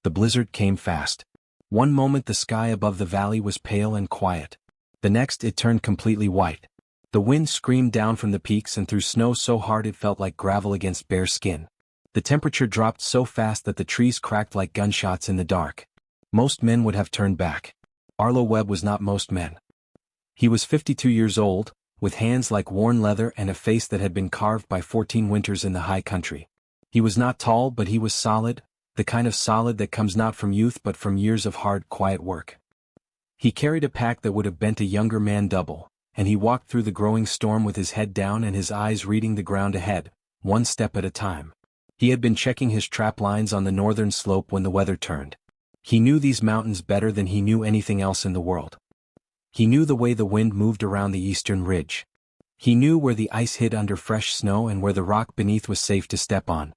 The blizzard came fast. One moment the sky above the valley was pale and quiet. The next it turned completely white. The wind screamed down from the peaks and threw snow so hard it felt like gravel against bare skin. The temperature dropped so fast that the trees cracked like gunshots in the dark. Most men would have turned back. Arlo Webb was not most men. He was 52 years old, with hands like worn leather and a face that had been carved by 14 winters in the high country. He was not tall, but he was solid, the kind of solid that comes not from youth but from years of hard, quiet work. He carried a pack that would have bent a younger man double, and he walked through the growing storm with his head down and his eyes reading the ground ahead, one step at a time. He had been checking his trap lines on the northern slope when the weather turned. He knew these mountains better than he knew anything else in the world. He knew the way the wind moved around the eastern ridge. He knew where the ice hid under fresh snow and where the rock beneath was safe to step on.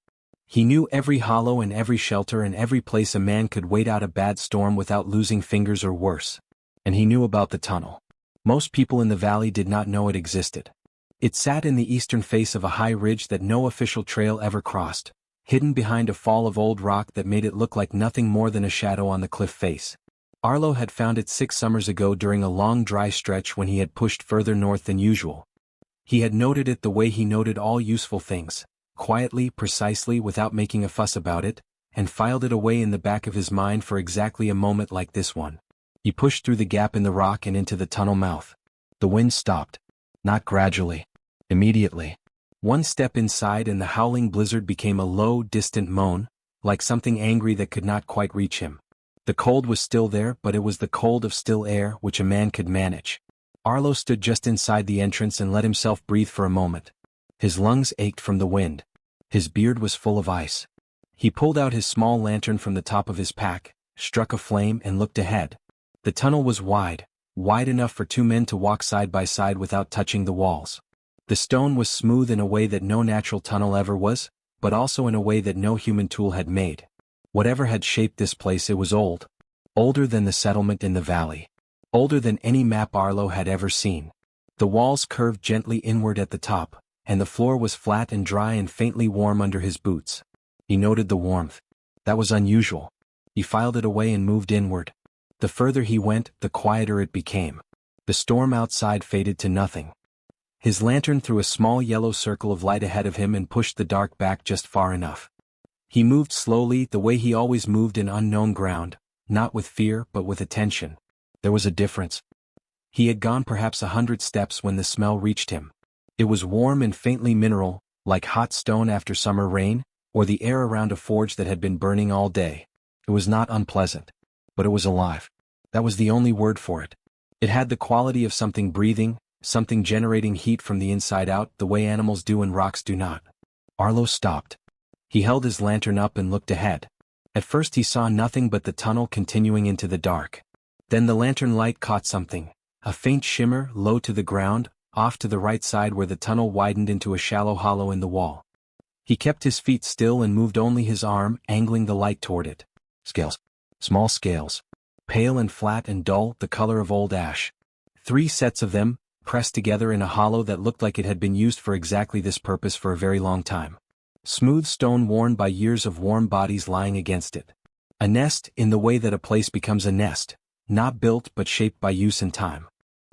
He knew every hollow and every shelter and every place a man could wait out a bad storm without losing fingers or worse. And he knew about the tunnel. Most people in the valley did not know it existed. It sat in the eastern face of a high ridge that no official trail ever crossed, hidden behind a fall of old rock that made it look like nothing more than a shadow on the cliff face. Arlo had found it 6 summers ago during a long dry stretch when he had pushed further north than usual. He had noted it the way he noted all useful things, quietly, precisely, without making a fuss about it, and filed it away in the back of his mind for exactly a moment like this one. He pushed through the gap in the rock and into the tunnel mouth. The wind stopped. Not gradually. Immediately. One step inside and the howling blizzard became a low, distant moan, like something angry that could not quite reach him. The cold was still there, but it was the cold of still air which a man could manage. Arlo stood just inside the entrance and let himself breathe for a moment. His lungs ached from the wind. His beard was full of ice. He pulled out his small lantern from the top of his pack, struck a flame and looked ahead. The tunnel was wide enough for 2 men to walk side by side without touching the walls. The stone was smooth in a way that no natural tunnel ever was, but also in a way that no human tool had made. Whatever had shaped this place, it was old. Older than the settlement in the valley. Older than any map Arlo had ever seen. The walls curved gently inward at the top, and the floor was flat and dry and faintly warm under his boots. He noted the warmth. That was unusual. He filed it away and moved inward. The further he went, the quieter it became. The storm outside faded to nothing. His lantern threw a small yellow circle of light ahead of him and pushed the dark back just far enough. He moved slowly, the way he always moved in unknown ground, not with fear but with attention. There was a difference. He had gone perhaps 100 steps when the smell reached him. It was warm and faintly mineral, like hot stone after summer rain, or the air around a forge that had been burning all day. It was not unpleasant. But it was alive. That was the only word for it. It had the quality of something breathing, something generating heat from the inside out, the way animals do and rocks do not. Arlo stopped. He held his lantern up and looked ahead. At first he saw nothing but the tunnel continuing into the dark. Then the lantern light caught something, a faint shimmer, low to the ground, off to the right side where the tunnel widened into a shallow hollow in the wall. He kept his feet still and moved only his arm, angling the light toward it. Scales. Small scales. Pale and flat and dull, the color of old ash. 3 sets of them, pressed together in a hollow that looked like it had been used for exactly this purpose for a very long time. Smooth stone worn by years of warm bodies lying against it. A nest in the way that a place becomes a nest, not built but shaped by use and time.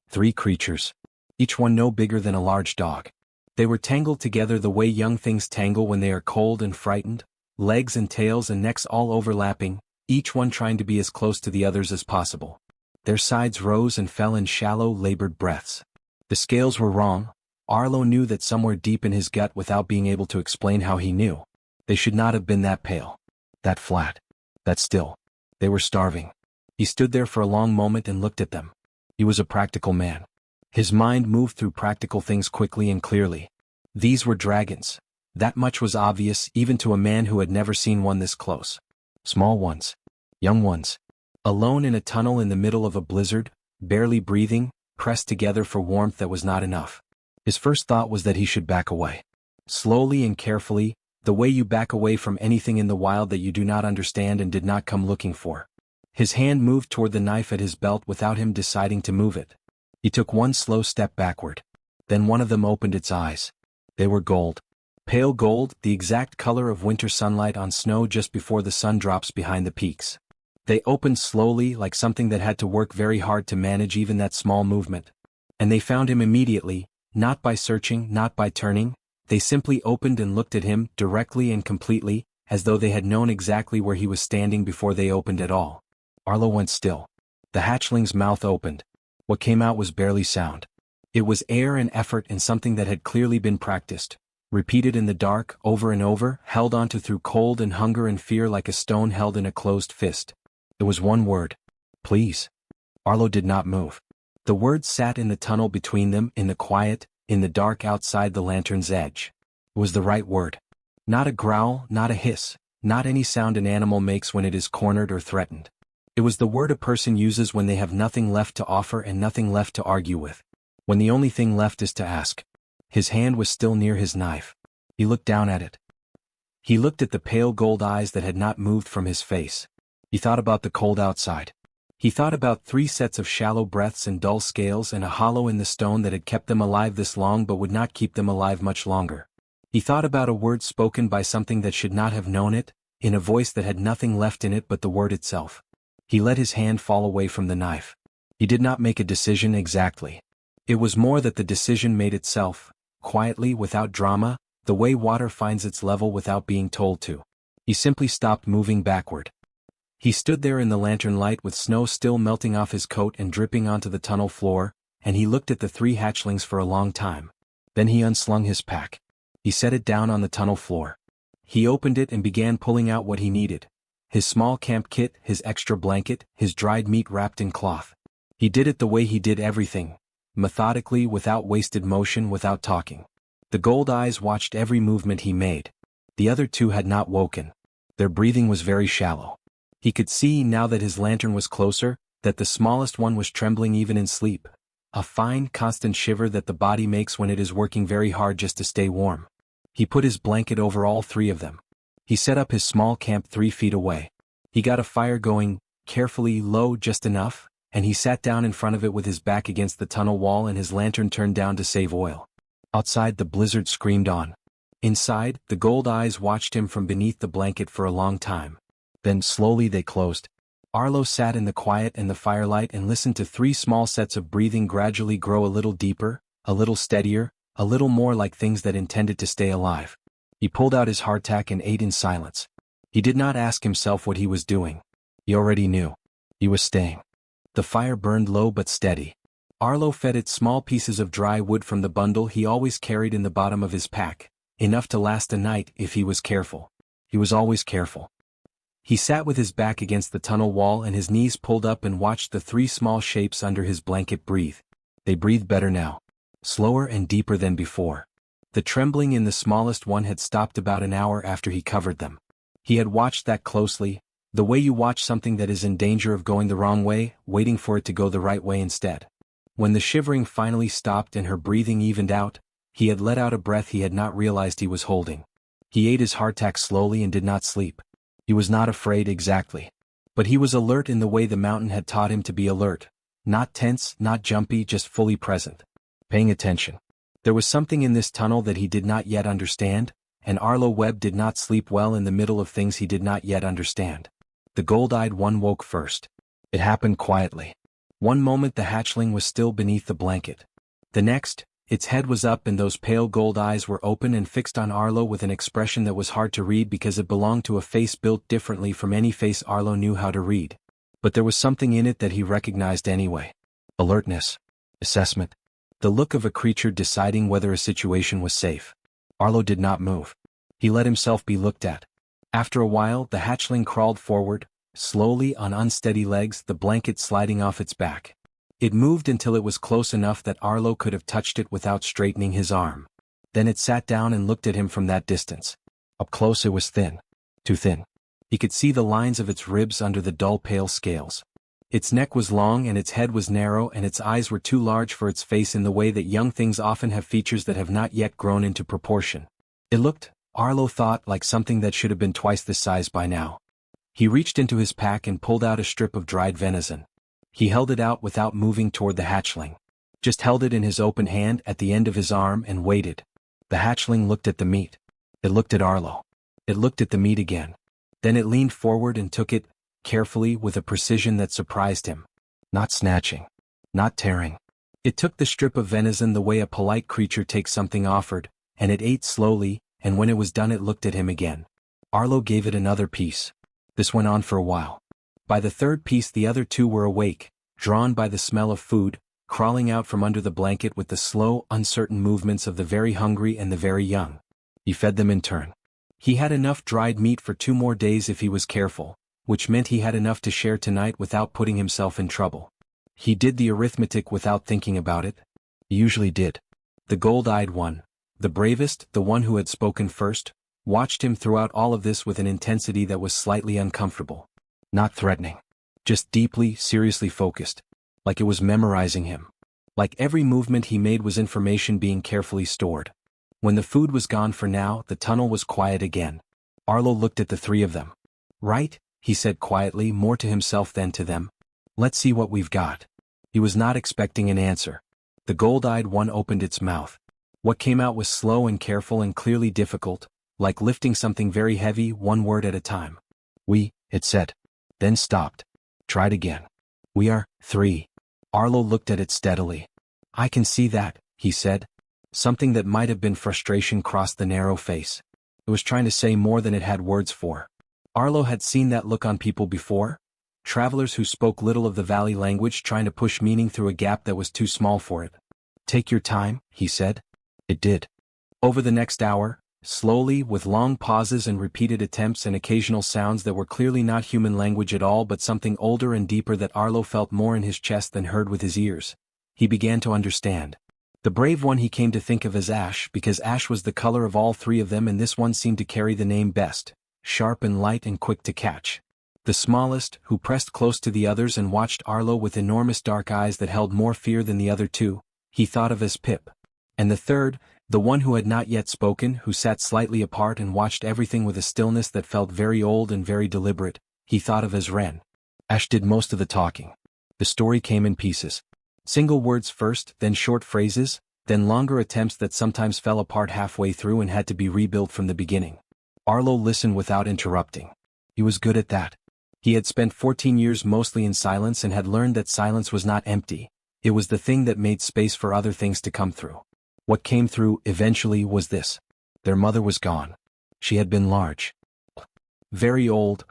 3 creatures. Each one no bigger than a large dog. They were tangled together the way young things tangle when they are cold and frightened, legs and tails and necks all overlapping, each one trying to be as close to the others as possible. Their sides rose and fell in shallow, labored breaths. The scales were wrong. Arlo knew that somewhere deep in his gut without being able to explain how he knew. They should not have been that pale. That flat. That still. They were starving. He stood there for a long moment and looked at them. He was a practical man. His mind moved through practical things quickly and clearly. These were dragons. That much was obvious even to a man who had never seen one this close. Small ones. Young ones. Alone in a tunnel in the middle of a blizzard, barely breathing, pressed together for warmth that was not enough. His first thought was that he should back away. Slowly and carefully, the way you back away from anything in the wild that you do not understand and did not come looking for. His hand moved toward the knife at his belt without him deciding to move it. He took one slow step backward. Then one of them opened its eyes. They were gold. Pale gold, the exact color of winter sunlight on snow just before the sun drops behind the peaks. They opened slowly, like something that had to work very hard to manage even that small movement. And they found him immediately, not by searching, not by turning. They simply opened and looked at him, directly and completely, as though they had known exactly where he was standing before they opened at all. Arlo went still. The hatchling's mouth opened. What came out was barely sound. It was air and effort and something that had clearly been practiced, repeated in the dark, over and over, held onto through cold and hunger and fear like a stone held in a closed fist. It was one word. Please. Arlo did not move. The word sat in the tunnel between them, in the quiet, in the dark outside the lantern's edge. It was the right word. Not a growl, not a hiss, not any sound an animal makes when it is cornered or threatened. It was the word a person uses when they have nothing left to offer and nothing left to argue with. When the only thing left is to ask. His hand was still near his knife. He looked down at it. He looked at the pale gold eyes that had not moved from his face. He thought about the cold outside. He thought about 3 sets of shallow breaths and dull scales and a hollow in the stone that had kept them alive this long but would not keep them alive much longer. He thought about a word spoken by something that should not have known it, in a voice that had nothing left in it but the word itself. He let his hand fall away from the knife. He did not make a decision exactly. It was more that the decision made itself, quietly, without drama, the way water finds its level without being told to. He simply stopped moving backward. He stood there in the lantern light with snow still melting off his coat and dripping onto the tunnel floor, and he looked at the 3 hatchlings for a long time. Then he unslung his pack. He set it down on the tunnel floor. He opened it and began pulling out what he needed. His small camp kit, his extra blanket, his dried meat wrapped in cloth. He did it the way he did everything, methodically, without wasted motion, without talking. The gold eyes watched every movement he made. The other 2 had not woken. Their breathing was very shallow. He could see, now that his lantern was closer, that the smallest one was trembling even in sleep. A fine, constant shiver that the body makes when it is working very hard just to stay warm. He put his blanket over all 3 of them. He set up his small camp 3 feet away. He got a fire going, carefully, low, just enough, and he sat down in front of it with his back against the tunnel wall and his lantern turned down to save oil. Outside, the blizzard screamed on. Inside, the gold eyes watched him from beneath the blanket for a long time. Then slowly they closed. Arlo sat in the quiet and the firelight and listened to 3 small sets of breathing gradually grow a little deeper, a little steadier, a little more like things that intended to stay alive. He pulled out his hardtack and ate in silence. He did not ask himself what he was doing. He already knew. He was staying. The fire burned low but steady. Arlo fed it small pieces of dry wood from the bundle he always carried in the bottom of his pack, enough to last a night if he was careful. He was always careful. He sat with his back against the tunnel wall and his knees pulled up and watched the 3 small shapes under his blanket breathe. They breathed better now. Slower and deeper than before. The trembling in the smallest one had stopped about an hour after he covered them. He had watched that closely, the way you watch something that is in danger of going the wrong way, waiting for it to go the right way instead. When the shivering finally stopped and her breathing evened out, he had let out a breath he had not realized he was holding. He ate his hardtack slowly and did not sleep. He was not afraid exactly. But he was alert in the way the mountain had taught him to be alert. Not tense, not jumpy, just fully present. Paying attention. There was something in this tunnel that he did not yet understand, and Arlo Webb did not sleep well in the middle of things he did not yet understand. The gold-eyed one woke first. It happened quietly. One moment the hatchling was still beneath the blanket. The next, its head was up and those pale gold eyes were open and fixed on Arlo with an expression that was hard to read because it belonged to a face built differently from any face Arlo knew how to read. But there was something in it that he recognized anyway. Alertness. Assessment. The look of a creature deciding whether a situation was safe. Arlo did not move. He let himself be looked at. After a while, the hatchling crawled forward, slowly on unsteady legs, the blanket sliding off its back. It moved until it was close enough that Arlo could have touched it without straightening his arm. Then it sat down and looked at him from that distance. Up close it was thin. Too thin. He could see the lines of its ribs under the dull pale scales. Its neck was long and its head was narrow and its eyes were too large for its face in the way that young things often have features that have not yet grown into proportion. It looked, Arlo thought, like something that should have been twice this size by now. He reached into his pack and pulled out a strip of dried venison. He held it out without moving toward the hatchling. Just held it in his open hand at the end of his arm and waited. The hatchling looked at the meat. It looked at Arlo. It looked at the meat again. Then it leaned forward and took it, carefully, with a precision that surprised him. Not snatching. Not tearing. It took the strip of venison the way a polite creature takes something offered, and it ate slowly, and when it was done it looked at him again. Arlo gave it another piece. This went on for a while. By the third piece the other two were awake, drawn by the smell of food, crawling out from under the blanket with the slow, uncertain movements of the very hungry and the very young. He fed them in turn. He had enough dried meat for 2 more days if he was careful, which meant he had enough to share tonight without putting himself in trouble. He did the arithmetic without thinking about it. He usually did. The gold-eyed one, the bravest, the one who had spoken first, watched him throughout all of this with an intensity that was slightly uncomfortable. Not threatening. Just deeply, seriously focused. Like it was memorizing him. Like every movement he made was information being carefully stored. When the food was gone for now, the tunnel was quiet again. Arlo looked at the 3 of them. "Right," he said quietly, more to himself than to them. "Let's see what we've got." He was not expecting an answer. The gold-eyed one opened its mouth. What came out was slow and careful and clearly difficult, like lifting something very heavy, 1 word at a time. "We," it said. Then stopped. Tried again. "We are 3. Arlo looked at it steadily. "I can see that," he said. Something that might have been frustration crossed the narrow face. It was trying to say more than it had words for. Arlo had seen that look on people before. Travelers who spoke little of the valley language trying to push meaning through a gap that was too small for it. "Take your time," he said. It did. Over the next hour, slowly, with long pauses and repeated attempts and occasional sounds that were clearly not human language at all but something older and deeper that Arlo felt more in his chest than heard with his ears, he began to understand. The brave one he came to think of as Ash because Ash was the color of all 3 of them and this one seemed to carry the name best, sharp and light and quick to catch. The smallest, who pressed close to the others and watched Arlo with enormous dark eyes that held more fear than the other 2, he thought of as Pip. And the third, the one who had not yet spoken, who sat slightly apart and watched everything with a stillness that felt very old and very deliberate, he thought of as Ren. Ash did most of the talking. The story came in pieces. Single words first, then short phrases, then longer attempts that sometimes fell apart halfway through and had to be rebuilt from the beginning. Arlo listened without interrupting. He was good at that. He had spent 14 years mostly in silence and had learned that silence was not empty. It was the thing that made space for other things to come through. What came through, eventually, was this. Their mother was gone. She had been large. Very old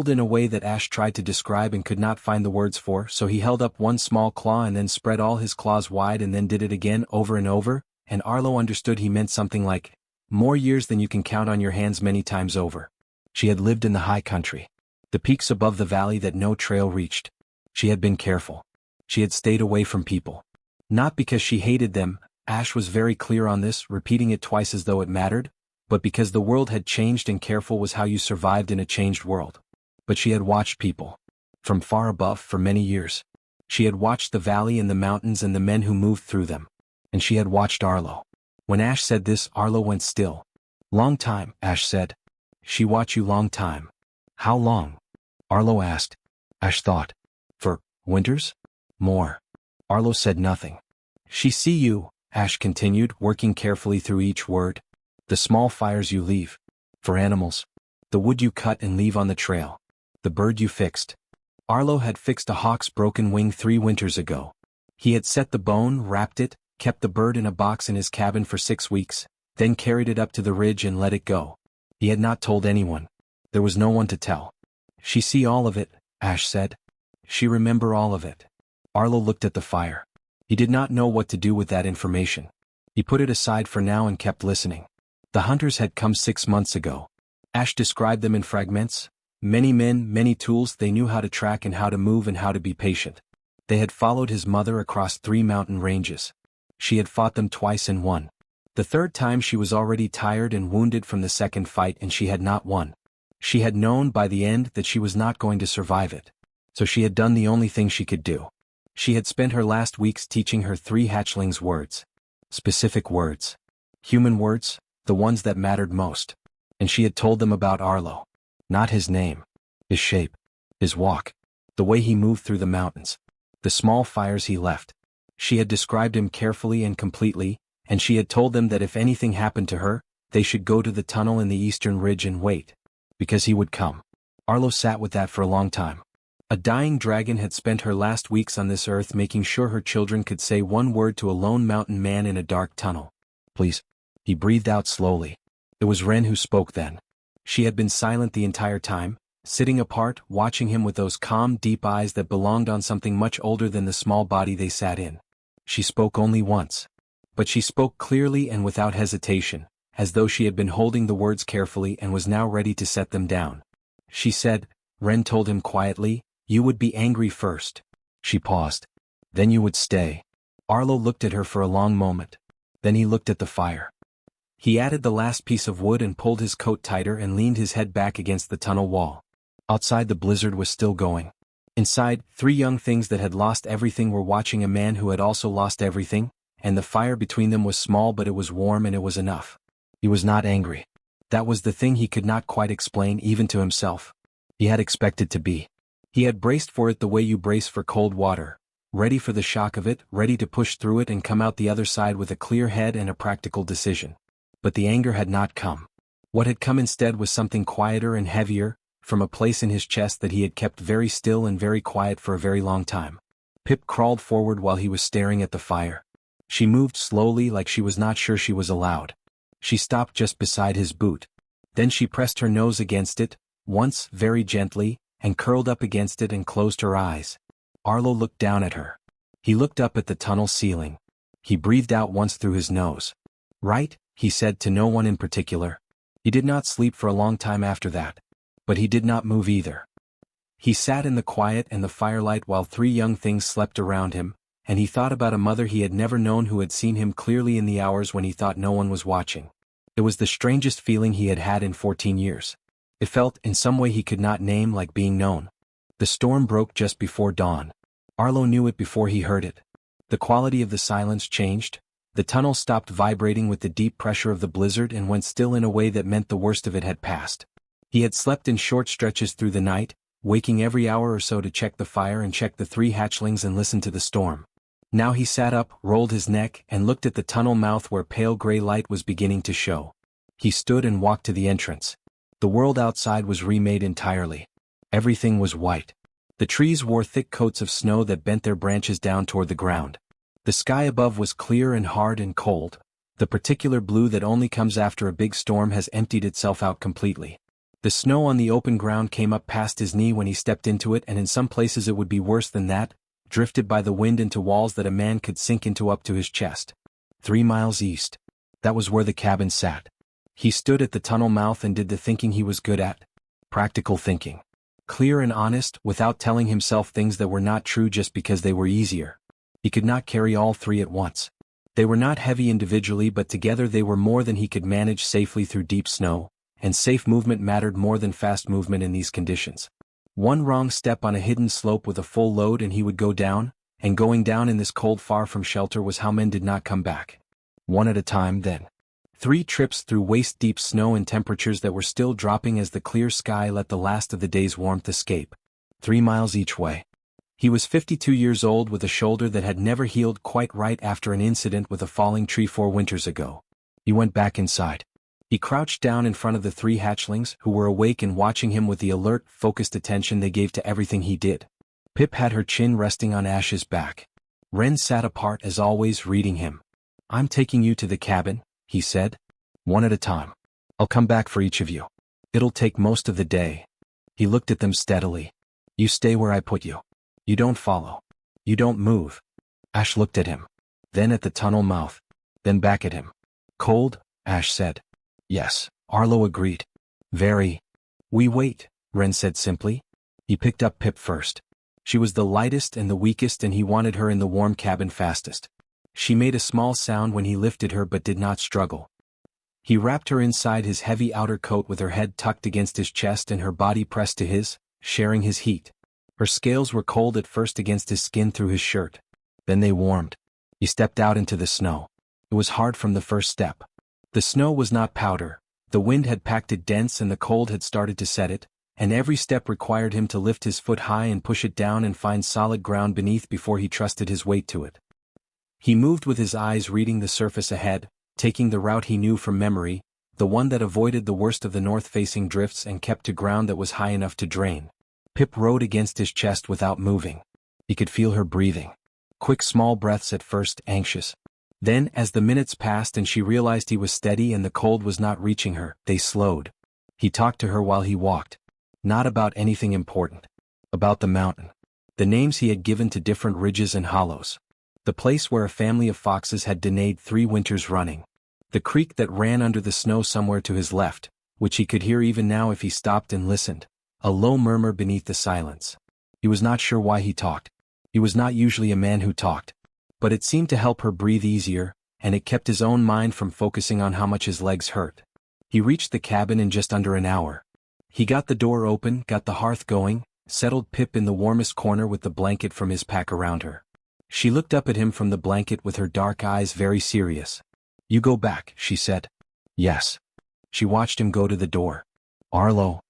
in a way that Ash tried to describe and could not find the words for, so he held up one small claw and then spread all his claws wide and then did it again over and over, and Arlo understood he meant something like, more years than you can count on your hands many times over. She had lived in the high country. The peaks above the valley that no trail reached. She had been careful. She had stayed away from people. Not because she hated them, Ash was very clear on this, repeating it twice as though it mattered, but because the world had changed and careful was how you survived in a changed world. But she had watched people. From far above for many years. She had watched the valley and the mountains and the men who moved through them. And she had watched Arlo. When Ash said this, Arlo went still. "Long time," Ash said. "She watch you long time." "How long?" Arlo asked. Ash thought. "For winters? More." Arlo said nothing. "She see you," Ash continued, working carefully through each word. "The small fires you leave. For animals. The wood you cut and leave on the trail. The bird you fixed." Arlo had fixed a hawk's broken wing 3 winters ago. He had set the bone, wrapped it, kept the bird in a box in his cabin for 6 weeks, then carried it up to the ridge and let it go. He had not told anyone. There was no one to tell. "She see all of it," Ash said. "She remember all of it." Arlo looked at the fire. He did not know what to do with that information. He put it aside for now and kept listening. The hunters had come 6 months ago. Ash described them in fragments. Many men, many tools, they knew how to track and how to move and how to be patient. They had followed his mother across 3 mountain ranges. She had fought them twice and won. The third time she was already tired and wounded from the second fight and she had not won. She had known by the end that she was not going to survive it. So she had done the only thing she could do. She had spent her last weeks teaching her 3 hatchlings words. Specific words. Human words, the ones that mattered most. And she had told them about Arlo. Not his name. His shape. His walk. The way he moved through the mountains. The small fires he left. She had described him carefully and completely, and she had told them that if anything happened to her, They should go to the tunnel in the eastern ridge and wait. Because he would come. Arlo sat with that for a long time. A dying dragon had spent her last weeks on this earth making sure her children could say one word to a lone mountain man in a dark tunnel. Please. He breathed out slowly. It was Ren who spoke then. She had been silent the entire time, sitting apart, watching him with those calm, deep eyes that belonged on something much older than the small body they sat in. She spoke only once. But she spoke clearly and without hesitation, as though she had been holding the words carefully and was now ready to set them down. She said, Ren told him quietly, you would be angry first. She paused. Then you would stay. Arlo looked at her for a long moment. Then he looked at the fire. He added the last piece of wood and pulled his coat tighter and leaned his head back against the tunnel wall. Outside the blizzard was still going. Inside, 3 young things that had lost everything were watching a man who had also lost everything, and the fire between them was small but it was warm and it was enough. He was not angry. That was the thing he could not quite explain even to himself. He had expected to be. He had braced for it the way you brace for cold water, ready for the shock of it, ready to push through it and come out the other side with a clear head and a practical decision. But the anger had not come. What had come instead was something quieter and heavier, from a place in his chest that he had kept very still and very quiet for a very long time. Pip crawled forward while he was staring at the fire. She moved slowly like she was not sure she was allowed. She stopped just beside his boot. Then she pressed her nose against it, once very gently, and curled up against it and closed her eyes. Arlo looked down at her. He looked up at the tunnel ceiling. He breathed out once through his nose. Right, he said to no one in particular. He did not sleep for a long time after that. But he did not move either. He sat in the quiet and the firelight while 3 young things slept around him, and he thought about a mother he had never known who had seen him clearly in the hours when he thought no one was watching. It was the strangest feeling he had had in 14 years. It felt, in some way he could not name, like being known. The storm broke just before dawn. Arlo knew it before he heard it. The quality of the silence changed. The tunnel stopped vibrating with the deep pressure of the blizzard and went still in a way that meant the worst of it had passed. He had slept in short stretches through the night, waking every hour or so to check the fire and check the 3 hatchlings and listen to the storm. Now he sat up, rolled his neck, and looked at the tunnel mouth where pale gray light was beginning to show. He stood and walked to the entrance. The world outside was remade entirely. Everything was white. The trees wore thick coats of snow that bent their branches down toward the ground. The sky above was clear and hard and cold. The particular blue that only comes after a big storm has emptied itself out completely. The snow on the open ground came up past his knee when he stepped into it, and in some places it would be worse than that, drifted by the wind into walls that a man could sink into up to his chest. 3 miles east. That was where the cabin sat. He stood at the tunnel mouth and did the thinking he was good at. Practical thinking. Clear and honest, without telling himself things that were not true just because they were easier. He could not carry all 3 at once. They were not heavy individually, but together they were more than he could manage safely through deep snow. And safe movement mattered more than fast movement in these conditions. One wrong step on a hidden slope with a full load and he would go down, and going down in this cold far from shelter was how men did not come back. One at a time then. 3 trips through waist-deep snow and temperatures that were still dropping as the clear sky let the last of the day's warmth escape. 3 miles each way. He was 52 years old with a shoulder that had never healed quite right after an incident with a falling tree 4 winters ago. He went back inside. He crouched down in front of the 3 hatchlings, who were awake and watching him with the alert, focused attention they gave to everything he did. Pip had her chin resting on Ash's back. Ren sat apart as always, reading him. I'm taking you to the cabin, he said. One at a time. I'll come back for each of you. It'll take most of the day. He looked at them steadily. You stay where I put you. You don't follow. You don't move. Ash looked at him. Then at the tunnel mouth. Then back at him. Cold? Ash said. Yes, Arlo agreed. Very. We wait, Ren said simply. He picked up Pip first. She was the lightest and the weakest and he wanted her in the warm cabin fastest. She made a small sound when he lifted her but did not struggle. He wrapped her inside his heavy outer coat with her head tucked against his chest and her body pressed to his, sharing his heat. Her scales were cold at first against his skin through his shirt. Then they warmed. He stepped out into the snow. It was hard from the first step. The snow was not powder, the wind had packed it dense and the cold had started to set it, and every step required him to lift his foot high and push it down and find solid ground beneath before he trusted his weight to it. He moved with his eyes reading the surface ahead, taking the route he knew from memory, the one that avoided the worst of the north-facing drifts and kept to ground that was high enough to drain. Pip rode against his chest without moving. He could feel her breathing. Quick small breaths at first, anxious. Then, as the minutes passed and she realized he was steady and the cold was not reaching her, they slowed. He talked to her while he walked. Not about anything important. About the mountain. The names he had given to different ridges and hollows. The place where a family of foxes had denayed 3 winters running. The creek that ran under the snow somewhere to his left, which he could hear even now if he stopped and listened. A low murmur beneath the silence. He was not sure why he talked. He was not usually a man who talked. But it seemed to help her breathe easier, and it kept his own mind from focusing on how much his legs hurt. He reached the cabin in just under an hour. He got the door open, got the hearth going, settled Pip in the warmest corner with the blanket from his pack around her. She looked up at him from the blanket with her dark eyes very serious. "You go back," she said. "Yes." She watched him go to the door. "Arlo."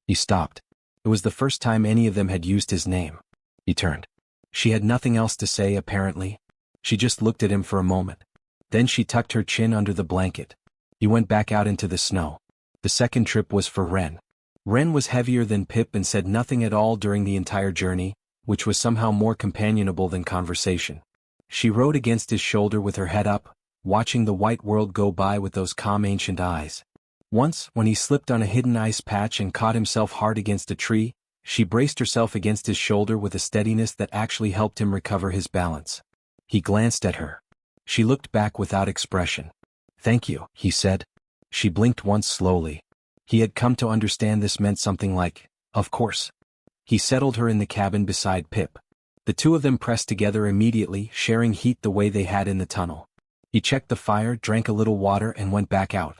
He stopped. It was the first time any of them had used his name. He turned. She had nothing else to say, apparently. She just looked at him for a moment. Then she tucked her chin under the blanket. He went back out into the snow. The second trip was for Ren. Ren was heavier than Pip and said nothing at all during the entire journey, which was somehow more companionable than conversation. She rode against his shoulder with her head up, watching the white world go by with those calm ancient eyes. Once, when he slipped on a hidden ice patch and caught himself hard against a tree, she braced herself against his shoulder with a steadiness that actually helped him recover his balance. He glanced at her. She looked back without expression. "Thank you," he said. She blinked once slowly. He had come to understand this meant something like, "Of course." He settled her in the cabin beside Pip. The two of them pressed together immediately, sharing heat the way they had in the tunnel. He checked the fire, drank a little water and went back out.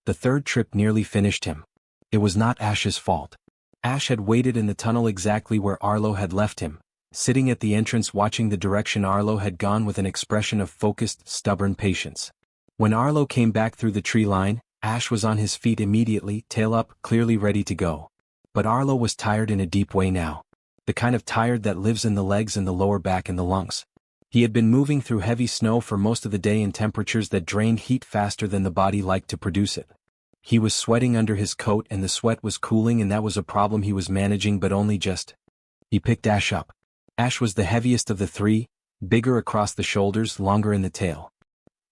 The third trip nearly finished him. It was not Ash's fault. Ash had waited in the tunnel exactly where Arlo had left him, sitting at the entrance watching the direction Arlo had gone with an expression of focused, stubborn patience. When Arlo came back through the tree line, Ash was on his feet immediately, tail up, clearly ready to go. But Arlo was tired in a deep way now. The kind of tired that lives in the legs and the lower back and the lungs. He had been moving through heavy snow for most of the day in temperatures that drained heat faster than the body liked to produce it. He was sweating under his coat and the sweat was cooling, and that was a problem he was managing, but only just. He picked Ash up. Ash was the heaviest of the three, bigger across the shoulders, longer in the tail.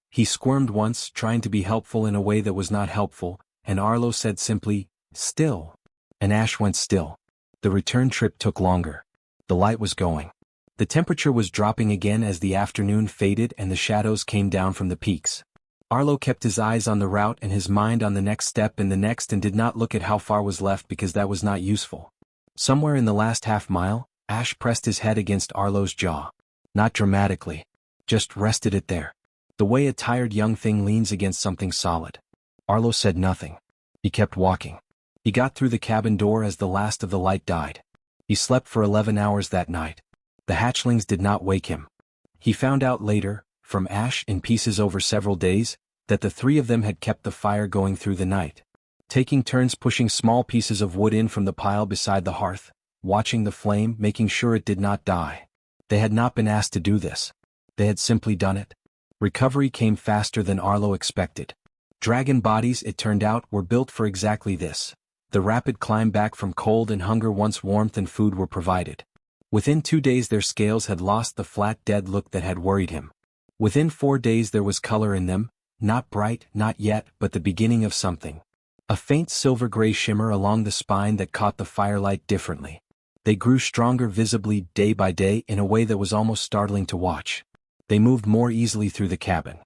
He squirmed once, trying to be helpful in a way that was not helpful, and Arlo said simply, "Still." And Ash went still. The return trip took longer. The light was going. The temperature was dropping again as the afternoon faded and the shadows came down from the peaks. Arlo kept his eyes on the route and his mind on the next step and the next, and did not look at how far was left because that was not useful. Somewhere in the last half mile, Ash pressed his head against Arlo's jaw. Not dramatically. Just rested it there. The way a tired young thing leans against something solid. Arlo said nothing. He kept walking. He got through the cabin door as the last of the light died. He slept for 11 hours that night. The hatchlings did not wake him. He found out later, from Ash in pieces over several days, that the three of them had kept the fire going through the night, taking turns pushing small pieces of wood in from the pile beside the hearth, watching the flame, making sure it did not die. They had not been asked to do this. They had simply done it. Recovery came faster than Arlo expected. Dragon bodies, it turned out, were built for exactly this. The rapid climb back from cold and hunger once warmth and food were provided. Within 2 days their scales had lost the flat dead look that had worried him. Within 4 days there was color in them, not bright, not yet, but the beginning of something. A faint silver-gray shimmer along the spine that caught the firelight differently. They grew stronger visibly day by day in a way that was almost startling to watch. They moved more easily through the cabin.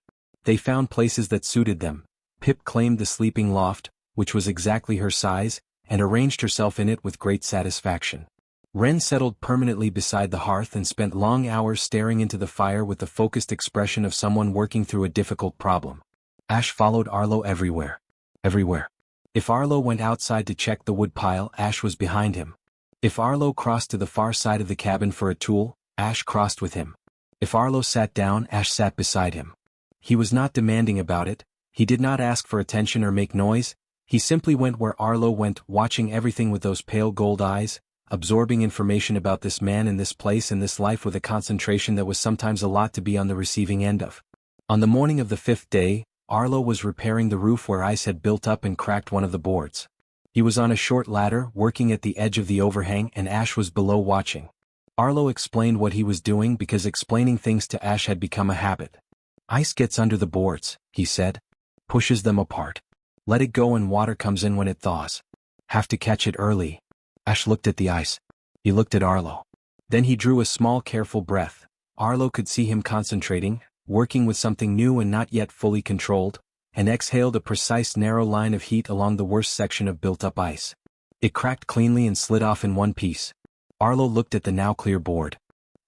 They found places that suited them. Pip claimed the sleeping loft, which was exactly her size, and arranged herself in it with great satisfaction. Ren settled permanently beside the hearth and spent long hours staring into the fire with the focused expression of someone working through a difficult problem. Ash followed Arlo everywhere. Everywhere. If Arlo went outside to check the wood pile, Ash was behind him. If Arlo crossed to the far side of the cabin for a tool, Ash crossed with him. If Arlo sat down, Ash sat beside him. He was not demanding about it. He did not ask for attention or make noise. He simply went where Arlo went, watching everything with those pale gold eyes, absorbing information about this man and this place and this life with a concentration that was sometimes a lot to be on the receiving end of. On the morning of the 5th day, Arlo was repairing the roof where ice had built up and cracked one of the boards. He was on a short ladder, working at the edge of the overhang, and Ash was below watching. Arlo explained what he was doing because explaining things to Ash had become a habit. Ice gets under the boards, he said. Pushes them apart. Let it go and water comes in when it thaws. Have to catch it early. Ash looked at the ice. He looked at Arlo. Then he drew a small careful breath. Arlo could see him concentrating, working with something new and not yet fully controlled, and exhaled a precise narrow line of heat along the worst section of built-up ice. It cracked cleanly and slid off in one piece. Arlo looked at the now clear board.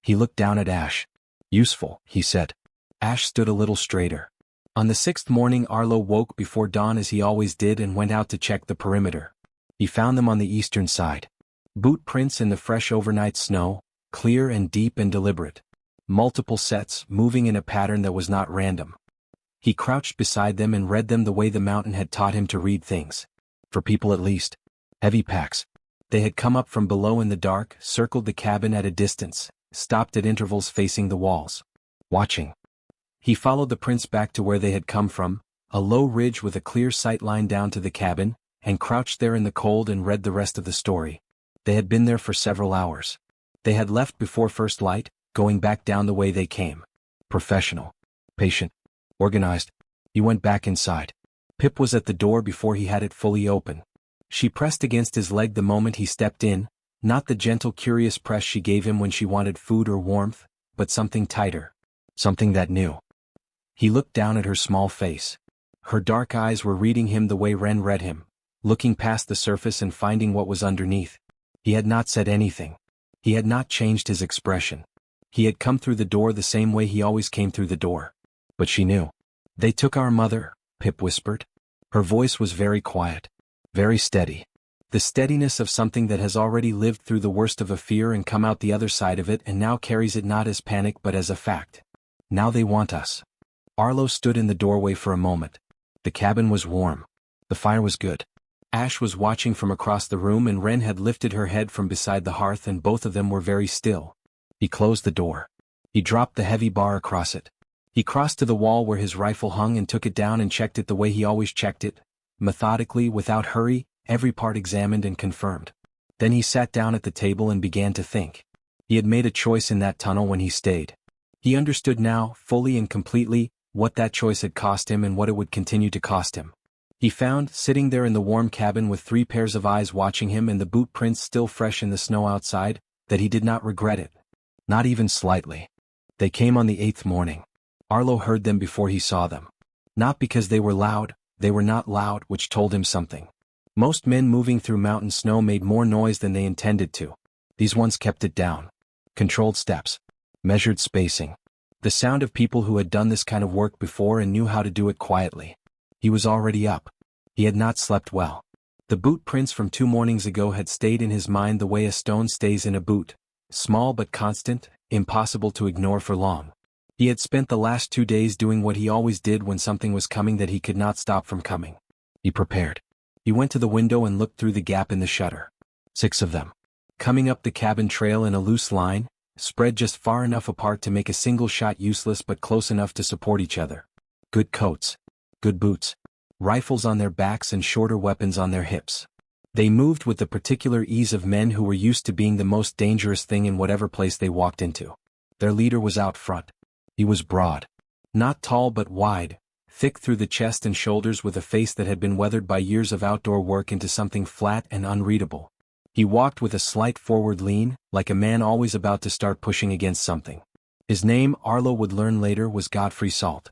He looked down at Ash. Useful, he said. Ash stood a little straighter. On the 6th morning Arlo woke before dawn as he always did and went out to check the perimeter. He found them on the eastern side. Boot prints in the fresh overnight snow, clear and deep and deliberate. Multiple sets, moving in a pattern that was not random. He crouched beside them and read them the way the mountain had taught him to read things. For people at least. Heavy packs. They had come up from below in the dark, circled the cabin at a distance, stopped at intervals facing the walls. Watching. He followed the prints back to where they had come from, a low ridge with a clear sight line down to the cabin, and crouched there in the cold and read the rest of the story. They had been there for several hours. They had left before first light, going back down the way they came. Professional. Patient. Organized. He went back inside. Pip was at the door before he had it fully open. She pressed against his leg the moment he stepped in, not the gentle curious press she gave him when she wanted food or warmth, but something tighter. Something that knew. He looked down at her small face. Her dark eyes were reading him the way Ren read him, looking past the surface and finding what was underneath. He had not said anything. He had not changed his expression. He had come through the door the same way he always came through the door. But she knew. They took our mother, Pip whispered. Her voice was very quiet. Very steady. The steadiness of something that has already lived through the worst of a fear and come out the other side of it and now carries it not as panic but as a fact. Now they want us. Arlo stood in the doorway for a moment. The cabin was warm. The fire was good. Ash was watching from across the room and Ren had lifted her head from beside the hearth and both of them were very still. He closed the door. He dropped the heavy bar across it. He crossed to the wall where his rifle hung and took it down and checked it the way he always checked it, methodically, without hurry, every part examined and confirmed. Then he sat down at the table and began to think. He had made a choice in that tunnel when he stayed. He understood now, fully and completely, what that choice had cost him and what it would continue to cost him. He found, sitting there in the warm cabin with 3 pairs of eyes watching him and the boot prints still fresh in the snow outside, that he did not regret it. Not even slightly. They came on the 8th morning. Arlo heard them before he saw them. Not because they were loud, they were not loud, which told him something. Most men moving through mountain snow made more noise than they intended to. These ones kept it down. Controlled steps. Measured spacing. The sound of people who had done this kind of work before and knew how to do it quietly. He was already up. He had not slept well. The boot prints from 2 mornings ago had stayed in his mind the way a stone stays in a boot. Small but constant, impossible to ignore for long. He had spent the last 2 days doing what he always did when something was coming that he could not stop from coming. He prepared. He went to the window and looked through the gap in the shutter. 6 of them. Coming up the cabin trail in a loose line, spread just far enough apart to make a single shot useless but close enough to support each other. Good coats. Good boots. Rifles on their backs and shorter weapons on their hips. They moved with the particular ease of men who were used to being the most dangerous thing in whatever place they walked into. Their leader was out front. He was broad. Not tall but wide, thick through the chest and shoulders with a face that had been weathered by years of outdoor work into something flat and unreadable. He walked with a slight forward lean, like a man always about to start pushing against something. His name, Arlo would learn later, was Godfrey Salt.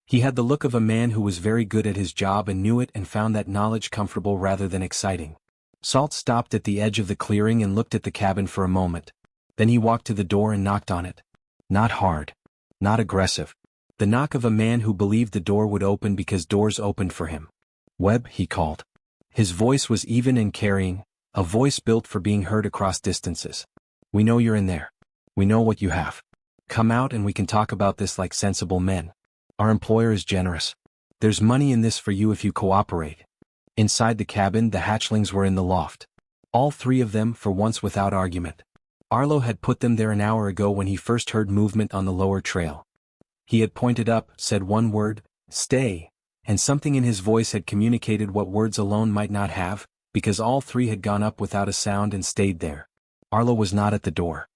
He had the look of a man who was very good at his job and knew it and found that knowledge comfortable rather than exciting. Salt stopped at the edge of the clearing and looked at the cabin for a moment. Then he walked to the door and knocked on it. Not hard. Not aggressive. The knock of a man who believed the door would open because doors opened for him. Webb, he called. His voice was even and carrying, a voice built for being heard across distances. We know you're in there. We know what you have. Come out and we can talk about this like sensible men. Our employer is generous. There's money in this for you if you cooperate. Inside the cabin, the hatchlings were in the loft. All 3 of them, for once without argument. Arlo had put them there an hour ago when he first heard movement on the lower trail. He had pointed up, said one word, "Stay," and something in his voice had communicated what words alone might not have, because all three had gone up without a sound and stayed there. Arlo was not at the door.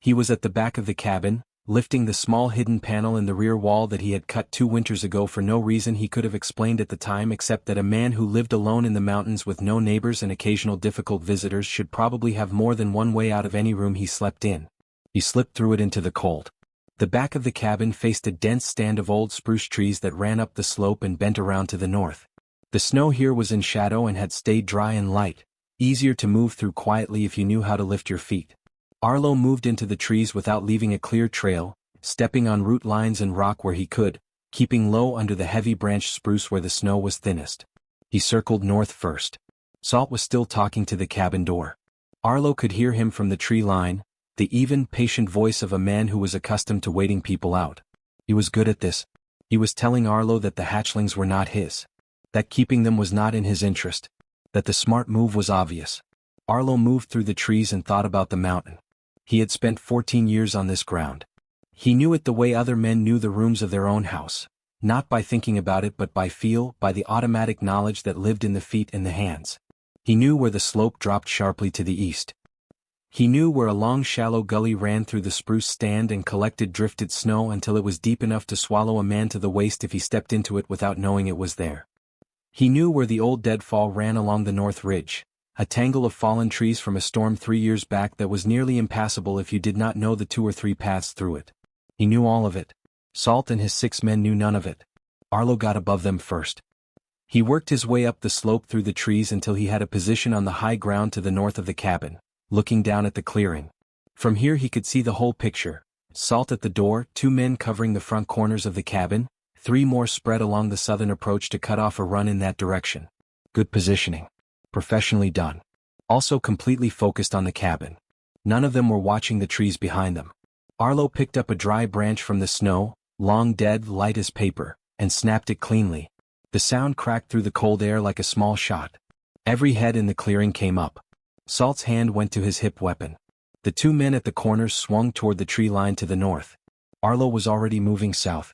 He was at the back of the cabin, lifting the small hidden panel in the rear wall that he had cut 2 winters ago for no reason he could have explained at the time except that a man who lived alone in the mountains with no neighbors and occasional difficult visitors should probably have more than one way out of any room he slept in. He slipped through it into the cold. The back of the cabin faced a dense stand of old spruce trees that ran up the slope and bent around to the north. The snow here was in shadow and had stayed dry and light, easier to move through quietly if you knew how to lift your feet. Arlo moved into the trees without leaving a clear trail, stepping on root lines and rock where he could, keeping low under the heavy branched spruce where the snow was thinnest. He circled north first. Salt was still talking to the cabin door. Arlo could hear him from the tree line, the even, patient voice of a man who was accustomed to waiting people out. He was good at this. He was telling Arlo that the hatchlings were not his. That keeping them was not in his interest. That the smart move was obvious. Arlo moved through the trees and thought about the mountain. He had spent 14 years on this ground. He knew it the way other men knew the rooms of their own house, not by thinking about it but by feel, by the automatic knowledge that lived in the feet and the hands. He knew where the slope dropped sharply to the east. He knew where a long shallow gully ran through the spruce stand and collected drifted snow until it was deep enough to swallow a man to the waist if he stepped into it without knowing it was there. He knew where the old deadfall ran along the north ridge, a tangle of fallen trees from a storm 3 years back that was nearly impassable if you did not know the 2 or 3 paths through it. He knew all of it. Salt and his 6 men knew none of it. Arlo got above them first. He worked his way up the slope through the trees until he had a position on the high ground to the north of the cabin, looking down at the clearing. From here he could see the whole picture. Salt at the door, 2 men covering the front corners of the cabin, 3 more spread along the southern approach to cut off a run in that direction. Good positioning. Professionally done. Also completely focused on the cabin. None of them were watching the trees behind them. Arlo picked up a dry branch from the snow, long dead, light as paper, and snapped it cleanly. The sound cracked through the cold air like a small shot. Every head in the clearing came up. Salt's hand went to his hip weapon. The 2 men at the corners swung toward the tree line to the north. Arlo was already moving south.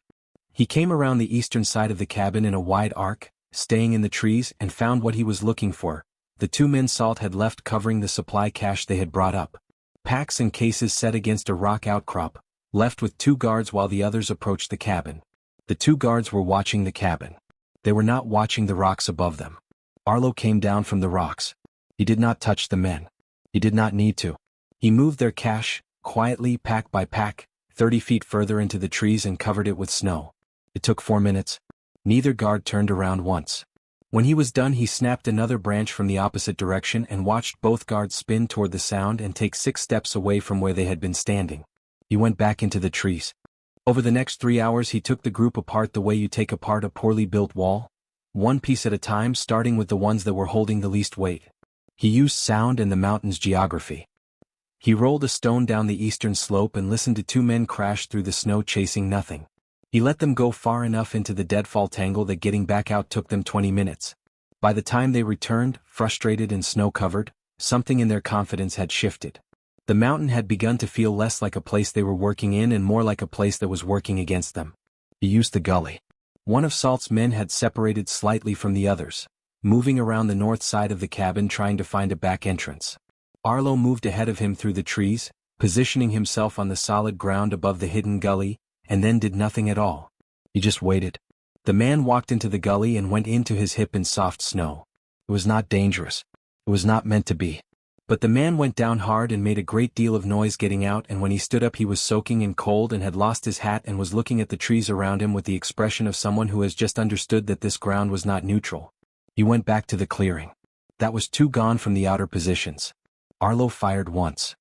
He came around the eastern side of the cabin in a wide arc, staying in the trees, and found what he was looking for. The 2 men Salt had left covering the supply cache they had brought up. Packs and cases set against a rock outcrop, left with 2 guards while the others approached the cabin. The 2 guards were watching the cabin. They were not watching the rocks above them. Arlo came down from the rocks. He did not touch the men. He did not need to. He moved their cache, quietly, pack by pack, 30 feet further into the trees and covered it with snow. It took 4 minutes. Neither guard turned around once. When he was done he snapped another branch from the opposite direction and watched both guards spin toward the sound and take 6 steps away from where they had been standing. He went back into the trees. Over the next 3 hours he took the group apart the way you take apart a poorly built wall, one piece at a time, starting with the ones that were holding the least weight. He used sound and the mountain's geography. He rolled a stone down the eastern slope and listened to 2 men crash through the snow chasing nothing. He let them go far enough into the deadfall tangle that getting back out took them 20 minutes. By the time they returned, frustrated and snow-covered, something in their confidence had shifted. The mountain had begun to feel less like a place they were working in and more like a place that was working against them. He used the gully. One of Salt's men had separated slightly from the others, moving around the north side of the cabin trying to find a back entrance. Arlo moved ahead of him through the trees, positioning himself on the solid ground above the hidden gully, and then did nothing at all. He just waited. The man walked into the gully and went into his hip in soft snow. It was not dangerous. It was not meant to be. But the man went down hard and made a great deal of noise getting out, and when he stood up he was soaking and cold and had lost his hat and was looking at the trees around him with the expression of someone who has just understood that this ground was not neutral. He went back to the clearing. That was 2 gone from the outer positions. Arlo fired once.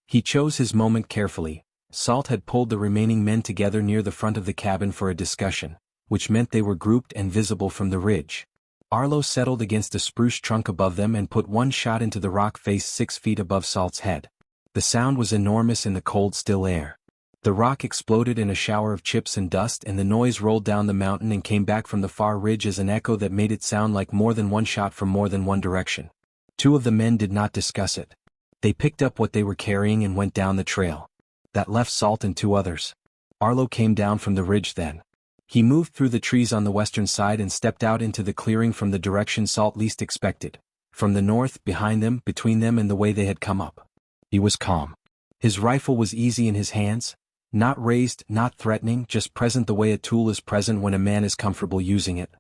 He chose his moment carefully. Salt had pulled the remaining men together near the front of the cabin for a discussion, which meant they were grouped and visible from the ridge. Arlo settled against a spruce trunk above them and put 1 shot into the rock face 6 feet above Salt's head. The sound was enormous in the cold, still air. The rock exploded in a shower of chips and dust, and the noise rolled down the mountain and came back from the far ridge as an echo that made it sound like more than 1 shot from more than one direction. 2 of the men did not discuss it. They picked up what they were carrying and went down the trail. That left Salt and 2 others. Arlo came down from the ridge then. He moved through the trees on the western side and stepped out into the clearing from the direction Salt least expected. From the north, behind them, between them and the way they had come up. He was calm. His rifle was easy in his hands, not raised, not threatening, just present the way a tool is present when a man is comfortable using it.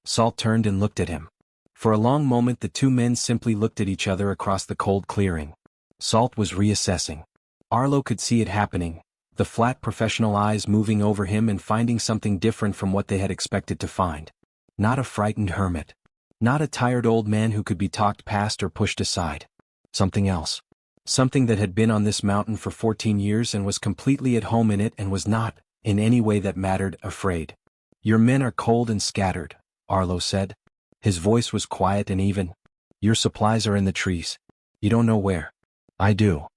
Salt turned and looked at him. For a long moment the two men simply looked at each other across the cold clearing. Salt was reassessing. Arlo could see it happening, the flat professional eyes moving over him and finding something different from what they had expected to find. Not a frightened hermit. Not a tired old man who could be talked past or pushed aside. Something else. Something that had been on this mountain for 14 years and was completely at home in it and was not, in any way that mattered, afraid. "Your men are cold and scattered," Arlo said. His voice was quiet and even. "Your supplies are in the trees. You don't know where." "I do."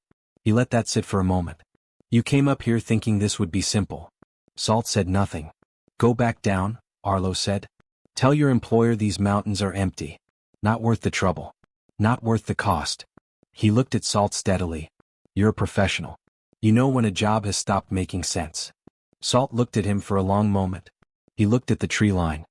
He let that sit for a moment. "You came up here thinking this would be simple." Salt said nothing. "Go back down," Arlo said. "Tell your employer these mountains are empty. Not worth the trouble. Not worth the cost." He looked at Salt steadily. "You're a professional. You know when a job has stopped making sense." Salt looked at him for a long moment. He looked at the tree line.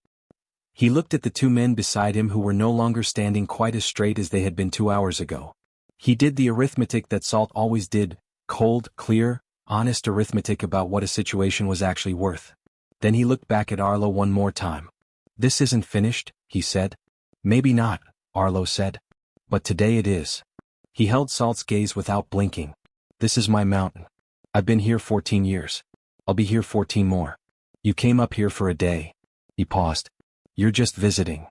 He looked at the two men beside him who were no longer standing quite as straight as they had been 2 hours ago. He did the arithmetic that Salt always did, cold, clear, honest arithmetic about what a situation was actually worth. Then he looked back at Arlo one more time. "This isn't finished," he said. "Maybe not," Arlo said. "But today it is." He held Salt's gaze without blinking. "This is my mountain. I've been here 14 years. I'll be here 14 more. You came up here for a day." He paused. "You're just visiting."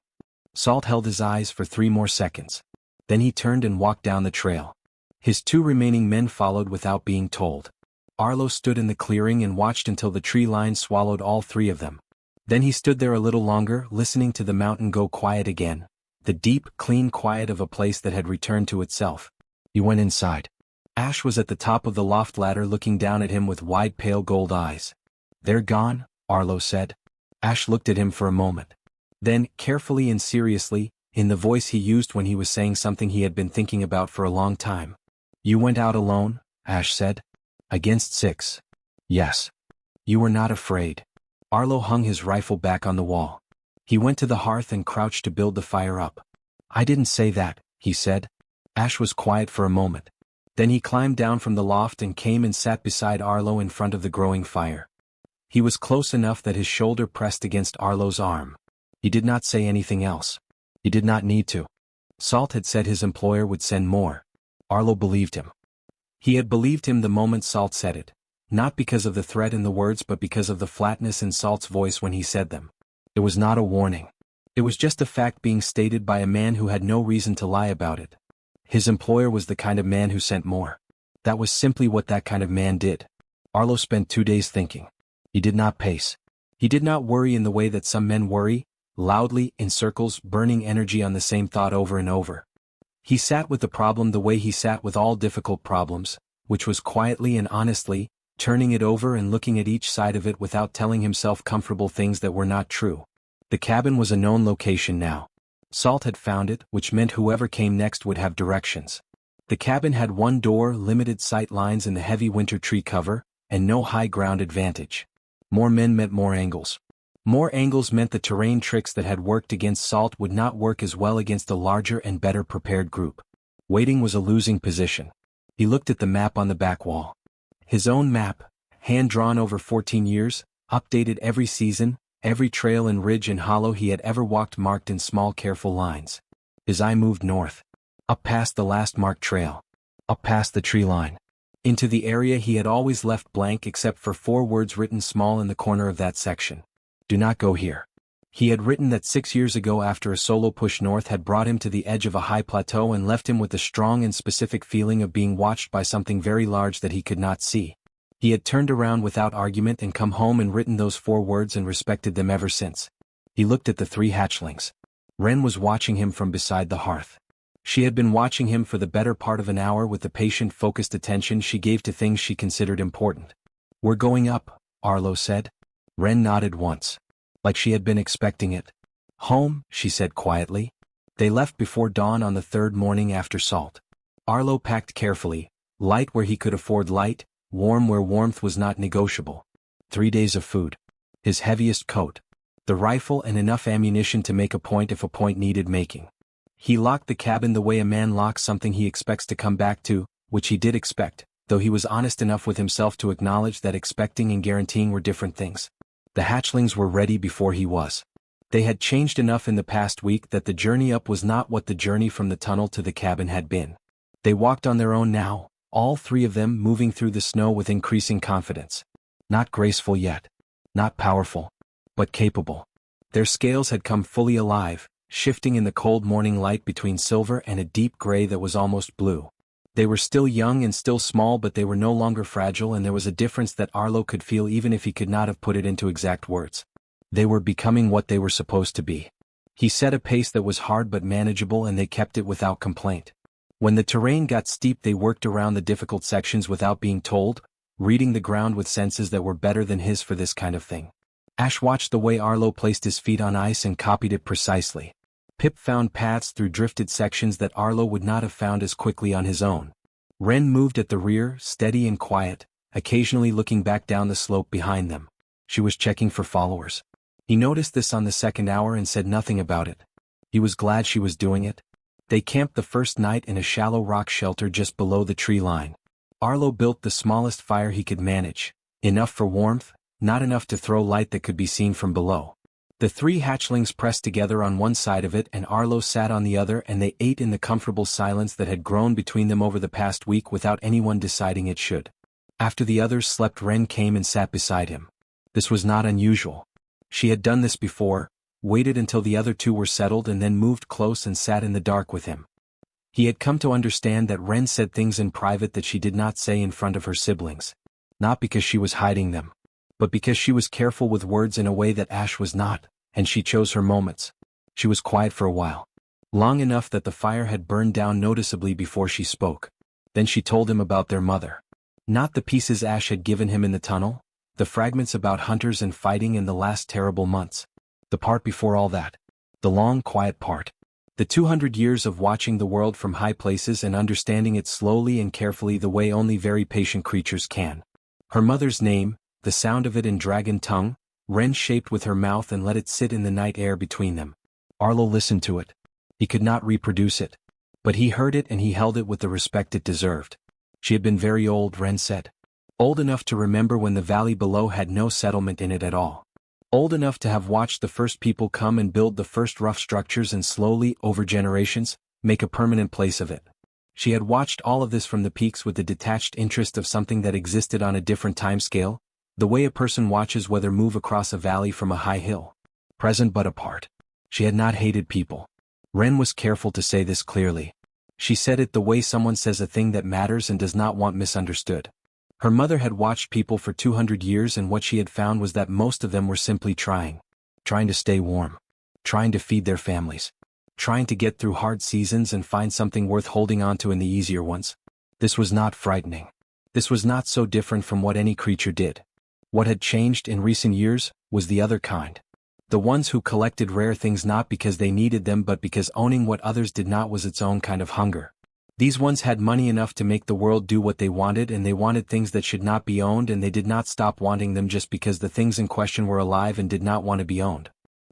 Salt held his eyes for 3 more seconds. Then he turned and walked down the trail. His 2 remaining men followed without being told. Arlo stood in the clearing and watched until the tree line swallowed all 3 of them. Then he stood there a little longer, listening to the mountain go quiet again. The deep, clean quiet of a place that had returned to itself. He went inside. Ash was at the top of the loft ladder looking down at him with wide pale gold eyes. "They're gone," Arlo said. Ash looked at him for a moment. Then, carefully and seriously, in the voice he used when he was saying something he had been thinking about for a long time. "You went out alone," Ash said. "Against 6. Yes. You were not afraid." Arlo hung his rifle back on the wall. He went to the hearth and crouched to build the fire up. "I didn't say that," he said. Ash was quiet for a moment. Then he climbed down from the loft and came and sat beside Arlo in front of the growing fire. He was close enough that his shoulder pressed against Arlo's arm. He did not say anything else. He did not need to. Salt had said his employer would send more. Arlo believed him. He had believed him the moment Salt said it, not because of the threat in the words but because of the flatness in Salt's voice when he said them. It was not a warning. It was just a fact being stated by a man who had no reason to lie about it. His employer was the kind of man who sent more. That was simply what that kind of man did. Arlo spent 2 days thinking. He did not pace. He did not worry in the way that some men worry, loudly, in circles, burning energy on the same thought over and over. He sat with the problem the way he sat with all difficult problems, which was quietly and honestly, turning it over and looking at each side of it without telling himself comfortable things that were not true. The cabin was a known location now. Salt had found it, which meant whoever came next would have directions. The cabin had 1 door, limited sight lines in the heavy winter tree cover, and no high ground advantage. More men meant more angles. More angles meant the terrain tricks that had worked against Salt would not work as well against a larger and better prepared group. Waiting was a losing position. He looked at the map on the back wall. His own map, hand-drawn over 14 years, updated every season, every trail and ridge and hollow he had ever walked marked in small careful lines. His eye moved north. Up past the last marked trail. Up past the tree line. Into the area he had always left blank except for 4 words written small in the corner of that section. "Do not go here." He had written that 6 years ago after a solo push north had brought him to the edge of a high plateau and left him with a strong and specific feeling of being watched by something very large that he could not see. He had turned around without argument and come home and written those 4 words and respected them ever since. He looked at the 3 hatchlings. Wren was watching him from beside the hearth. She had been watching him for the better part of an hour with the patient, focused attention she gave to things she considered important. "We're going up," Arlo said. Wren nodded once. Like she had been expecting it. "Home," she said quietly. They left before dawn on the 3rd morning after Salt. Arlo packed carefully, light where he could afford light, warm where warmth was not negotiable. 3 days of food. his heaviest coat, the rifle and enough ammunition to make a point if a point needed making. He locked the cabin the way a man locks something he expects to come back to, which he did expect, though he was honest enough with himself to acknowledge that expecting and guaranteeing were different things. The hatchlings were ready before he was. They had changed enough in the past week that the journey up was not what the journey from the tunnel to the cabin had been. They walked on their own now, all three of them moving through the snow with increasing confidence. Not graceful yet. Not powerful. But capable. Their scales had come fully alive, shifting in the cold morning light between silver and a deep gray that was almost blue. They were still young and still small, but they were no longer fragile, and there was a difference that Arlo could feel even if he could not have put it into exact words. They were becoming what they were supposed to be. He set a pace that was hard but manageable, and they kept it without complaint. When the terrain got steep, they worked around the difficult sections without being told, reading the ground with senses that were better than his for this kind of thing. Ash watched the way Arlo placed his feet on ice and copied it precisely. Pip found paths through drifted sections that Arlo would not have found as quickly on his own. Ren moved at the rear, steady and quiet, occasionally looking back down the slope behind them. She was checking for followers. He noticed this on the second hour and said nothing about it. He was glad she was doing it. They camped the first night in a shallow rock shelter just below the tree line. Arlo built the smallest fire he could manage, enough for warmth, not enough to throw light that could be seen from below. The three hatchlings pressed together on one side of it and Arlo sat on the other, and they ate in the comfortable silence that had grown between them over the past week without anyone deciding it should. After the others slept, Ren came and sat beside him. This was not unusual. She had done this before, waited until the other two were settled and then moved close and sat in the dark with him. He had come to understand that Ren said things in private that she did not say in front of her siblings. Not because she was hiding them, but because she was careful with words in a way that Ash was not, and she chose her moments. She was quiet for a while. Long enough that the fire had burned down noticeably before she spoke. Then she told him about their mother. Not the pieces Ash had given him in the tunnel, the fragments about hunters and fighting in the last terrible months. The part before all that. The long, quiet part. The 200 years of watching the world from high places and understanding it slowly and carefully the way only very patient creatures can. Her mother's name, the sound of it in dragon tongue, Ren shaped with her mouth and let it sit in the night air between them. Arlo listened to it. He could not reproduce it. But he heard it and he held it with the respect it deserved. She had been very old, Ren said. Old enough to remember when the valley below had no settlement in it at all. Old enough to have watched the first people come and build the first rough structures and slowly, over generations, make a permanent place of it. She had watched all of this from the peaks with the detached interest of something that existed on a different timescale, the way a person watches weather move across a valley from a high hill. Present but apart. She had not hated people. Ren was careful to say this clearly. She said it the way someone says a thing that matters and does not want misunderstood. Her mother had watched people for 200 years, and what she had found was that most of them were simply trying to stay warm, trying to feed their families, trying to get through hard seasons and find something worth holding on to in the easier ones. This was not frightening. This was not so different from what any creature did. What had changed in recent years was the other kind. The ones who collected rare things not because they needed them but because owning what others did not was its own kind of hunger. These ones had money enough to make the world do what they wanted, and they wanted things that should not be owned, and they did not stop wanting them just because the things in question were alive and did not want to be owned.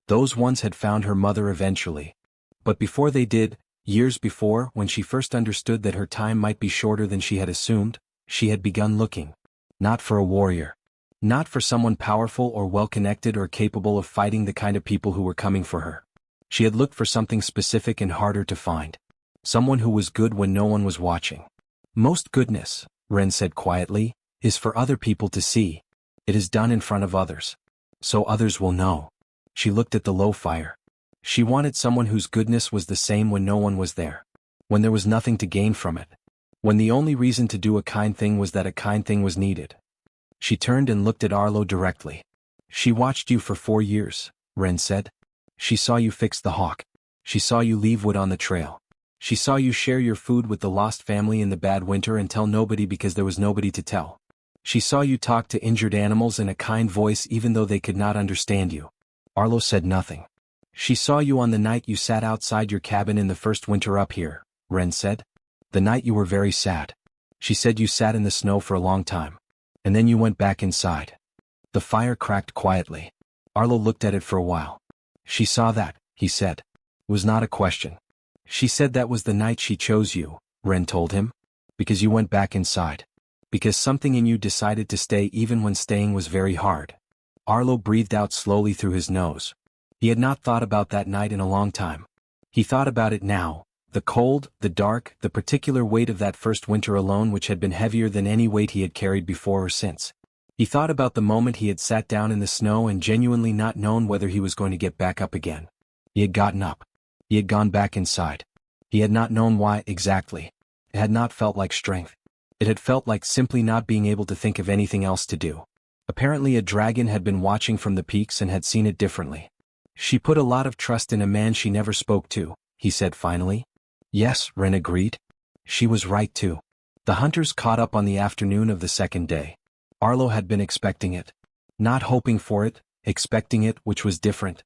Those ones had found her mother eventually. But before they did, years before, when she first understood that her time might be shorter than she had assumed, she had begun looking. Not for a warrior. Not for someone powerful or well-connected or capable of fighting the kind of people who were coming for her. She had looked for something specific and harder to find. Someone who was good when no one was watching. Most goodness, Ren said quietly, is for other people to see. It is done in front of others. So others will know. She looked at the low fire. She wanted someone whose goodness was the same when no one was there. When there was nothing to gain from it. When the only reason to do a kind thing was that a kind thing was needed. She turned and looked at Arlo directly. She watched you for 4 years, Ren said. She saw you fix the hawk. She saw you leave wood on the trail. She saw you share your food with the lost family in the bad winter and tell nobody because there was nobody to tell. She saw you talk to injured animals in a kind voice even though they could not understand you. Arlo said nothing. She saw you on the night you sat outside your cabin in the first winter up here, Ren said. The night you were very sad. She said you sat in the snow for a long time. And then you went back inside. The fire cracked quietly. Arlo looked at it for a while. She saw that, he said. It was not a question. She said that was the night she chose you, Ren told him. Because you went back inside. Because something in you decided to stay even when staying was very hard. Arlo breathed out slowly through his nose. He had not thought about that night in a long time. He thought about it now. The cold, the dark, the particular weight of that first winter alone, which had been heavier than any weight he had carried before or since. He thought about the moment he had sat down in the snow and genuinely not known whether he was going to get back up again. He had gotten up. He had gone back inside. He had not known why exactly. It had not felt like strength. It had felt like simply not being able to think of anything else to do. Apparently a dragon had been watching from the peaks and had seen it differently. She put a lot of trust in a man she never spoke to, he said finally. Yes, Ren agreed. She was right too. The hunters caught up on the afternoon of the second day. Arlo had been expecting it. Not hoping for it, expecting it, which was different.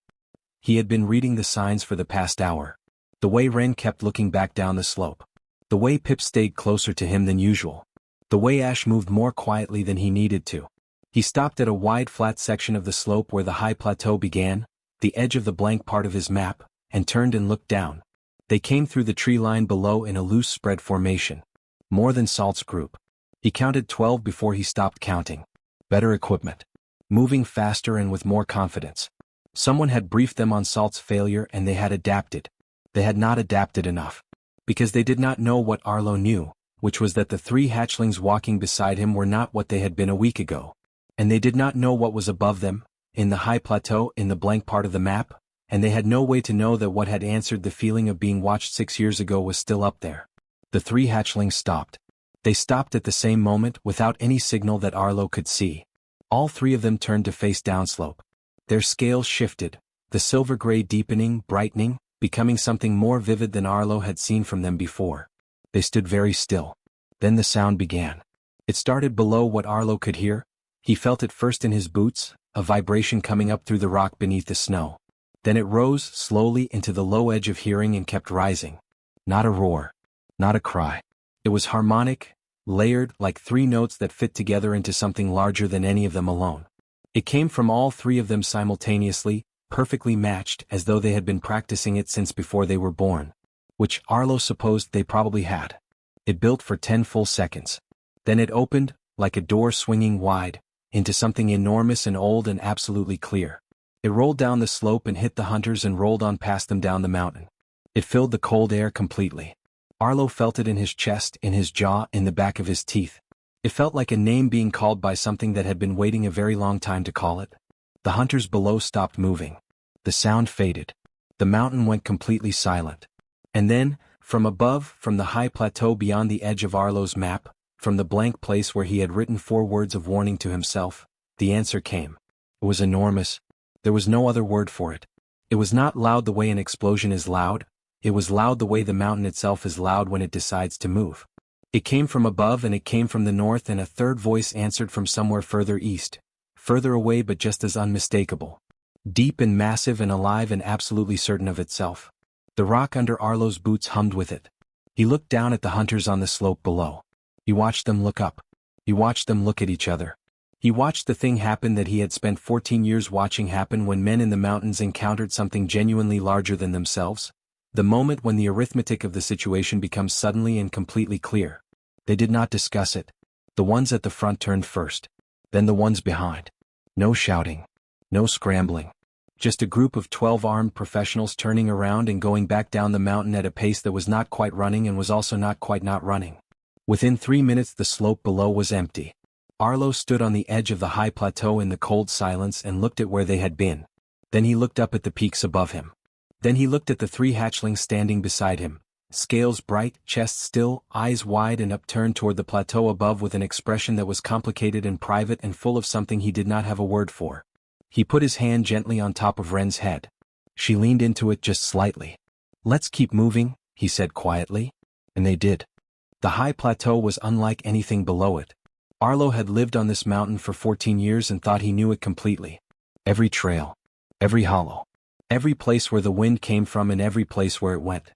He had been reading the signs for the past hour. The way Ren kept looking back down the slope. The way Pip stayed closer to him than usual. The way Ash moved more quietly than he needed to. He stopped at a wide flat section of the slope where the high plateau began, the edge of the blank part of his map, and turned and looked down. They came through the tree line below in a loose spread formation. More than Salt's group. He counted 12 before he stopped counting. Better equipment. Moving faster and with more confidence. Someone had briefed them on Salt's failure and they had adapted. They had not adapted enough. Because they did not know what Arlo knew, which was that the 3 hatchlings walking beside him were not what they had been a week ago. And they did not know what was above them, in the high plateau in the blank part of the map, and they had no way to know that what had answered the feeling of being watched 6 years ago was still up there. The 3 hatchlings stopped. They stopped at the same moment without any signal that Arlo could see. All 3 of them turned to face downslope. Their scales shifted, the silver gray deepening, brightening, becoming something more vivid than Arlo had seen from them before. They stood very still. Then the sound began. It started below what Arlo could hear. He felt it first in his boots, a vibration coming up through the rock beneath the snow. Then it rose slowly into the low edge of hearing and kept rising. Not a roar. Not a cry. It was harmonic, layered like 3 notes that fit together into something larger than any of them alone. It came from all 3 of them simultaneously, perfectly matched as though they had been practicing it since before they were born. Which Arlo supposed they probably had. It built for 10 full seconds. Then it opened, like a door swinging wide, into something enormous and old and absolutely clear. It rolled down the slope and hit the hunters and rolled on past them down the mountain. It filled the cold air completely. Arlo felt it in his chest, in his jaw, in the back of his teeth. It felt like a name being called by something that had been waiting a very long time to call it. The hunters below stopped moving. The sound faded. The mountain went completely silent. And then, from above, from the high plateau beyond the edge of Arlo's map, from the blank place where he had written 4 words of warning to himself, the answer came. It was enormous. There was no other word for it. It was not loud the way an explosion is loud. It was loud the way the mountain itself is loud when it decides to move. It came from above and it came from the north, and a third voice answered from somewhere further east. Further away but just as unmistakable. Deep and massive and alive and absolutely certain of itself. The rock under Arlo's boots hummed with it. He looked down at the hunters on the slope below. He watched them look up. He watched them look at each other. He watched the thing happen that he had spent 14 years watching happen when men in the mountains encountered something genuinely larger than themselves. The moment when the arithmetic of the situation becomes suddenly and completely clear. They did not discuss it. The ones at the front turned first. Then the ones behind. No shouting. No scrambling. Just a group of 12 armed professionals turning around and going back down the mountain at a pace that was not quite running and was also not quite not running. Within 3 minutes the slope below was empty. Arlo stood on the edge of the high plateau in the cold silence and looked at where they had been. Then he looked up at the peaks above him. Then he looked at the 3 hatchlings standing beside him, scales bright, chest still, eyes wide and upturned toward the plateau above with an expression that was complicated and private and full of something he did not have a word for. He put his hand gently on top of Ren's head. She leaned into it just slightly. "Let's keep moving," he said quietly. And they did. The high plateau was unlike anything below it. Arlo had lived on this mountain for 14 years and thought he knew it completely. Every trail. Every hollow. Every place where the wind came from and every place where it went.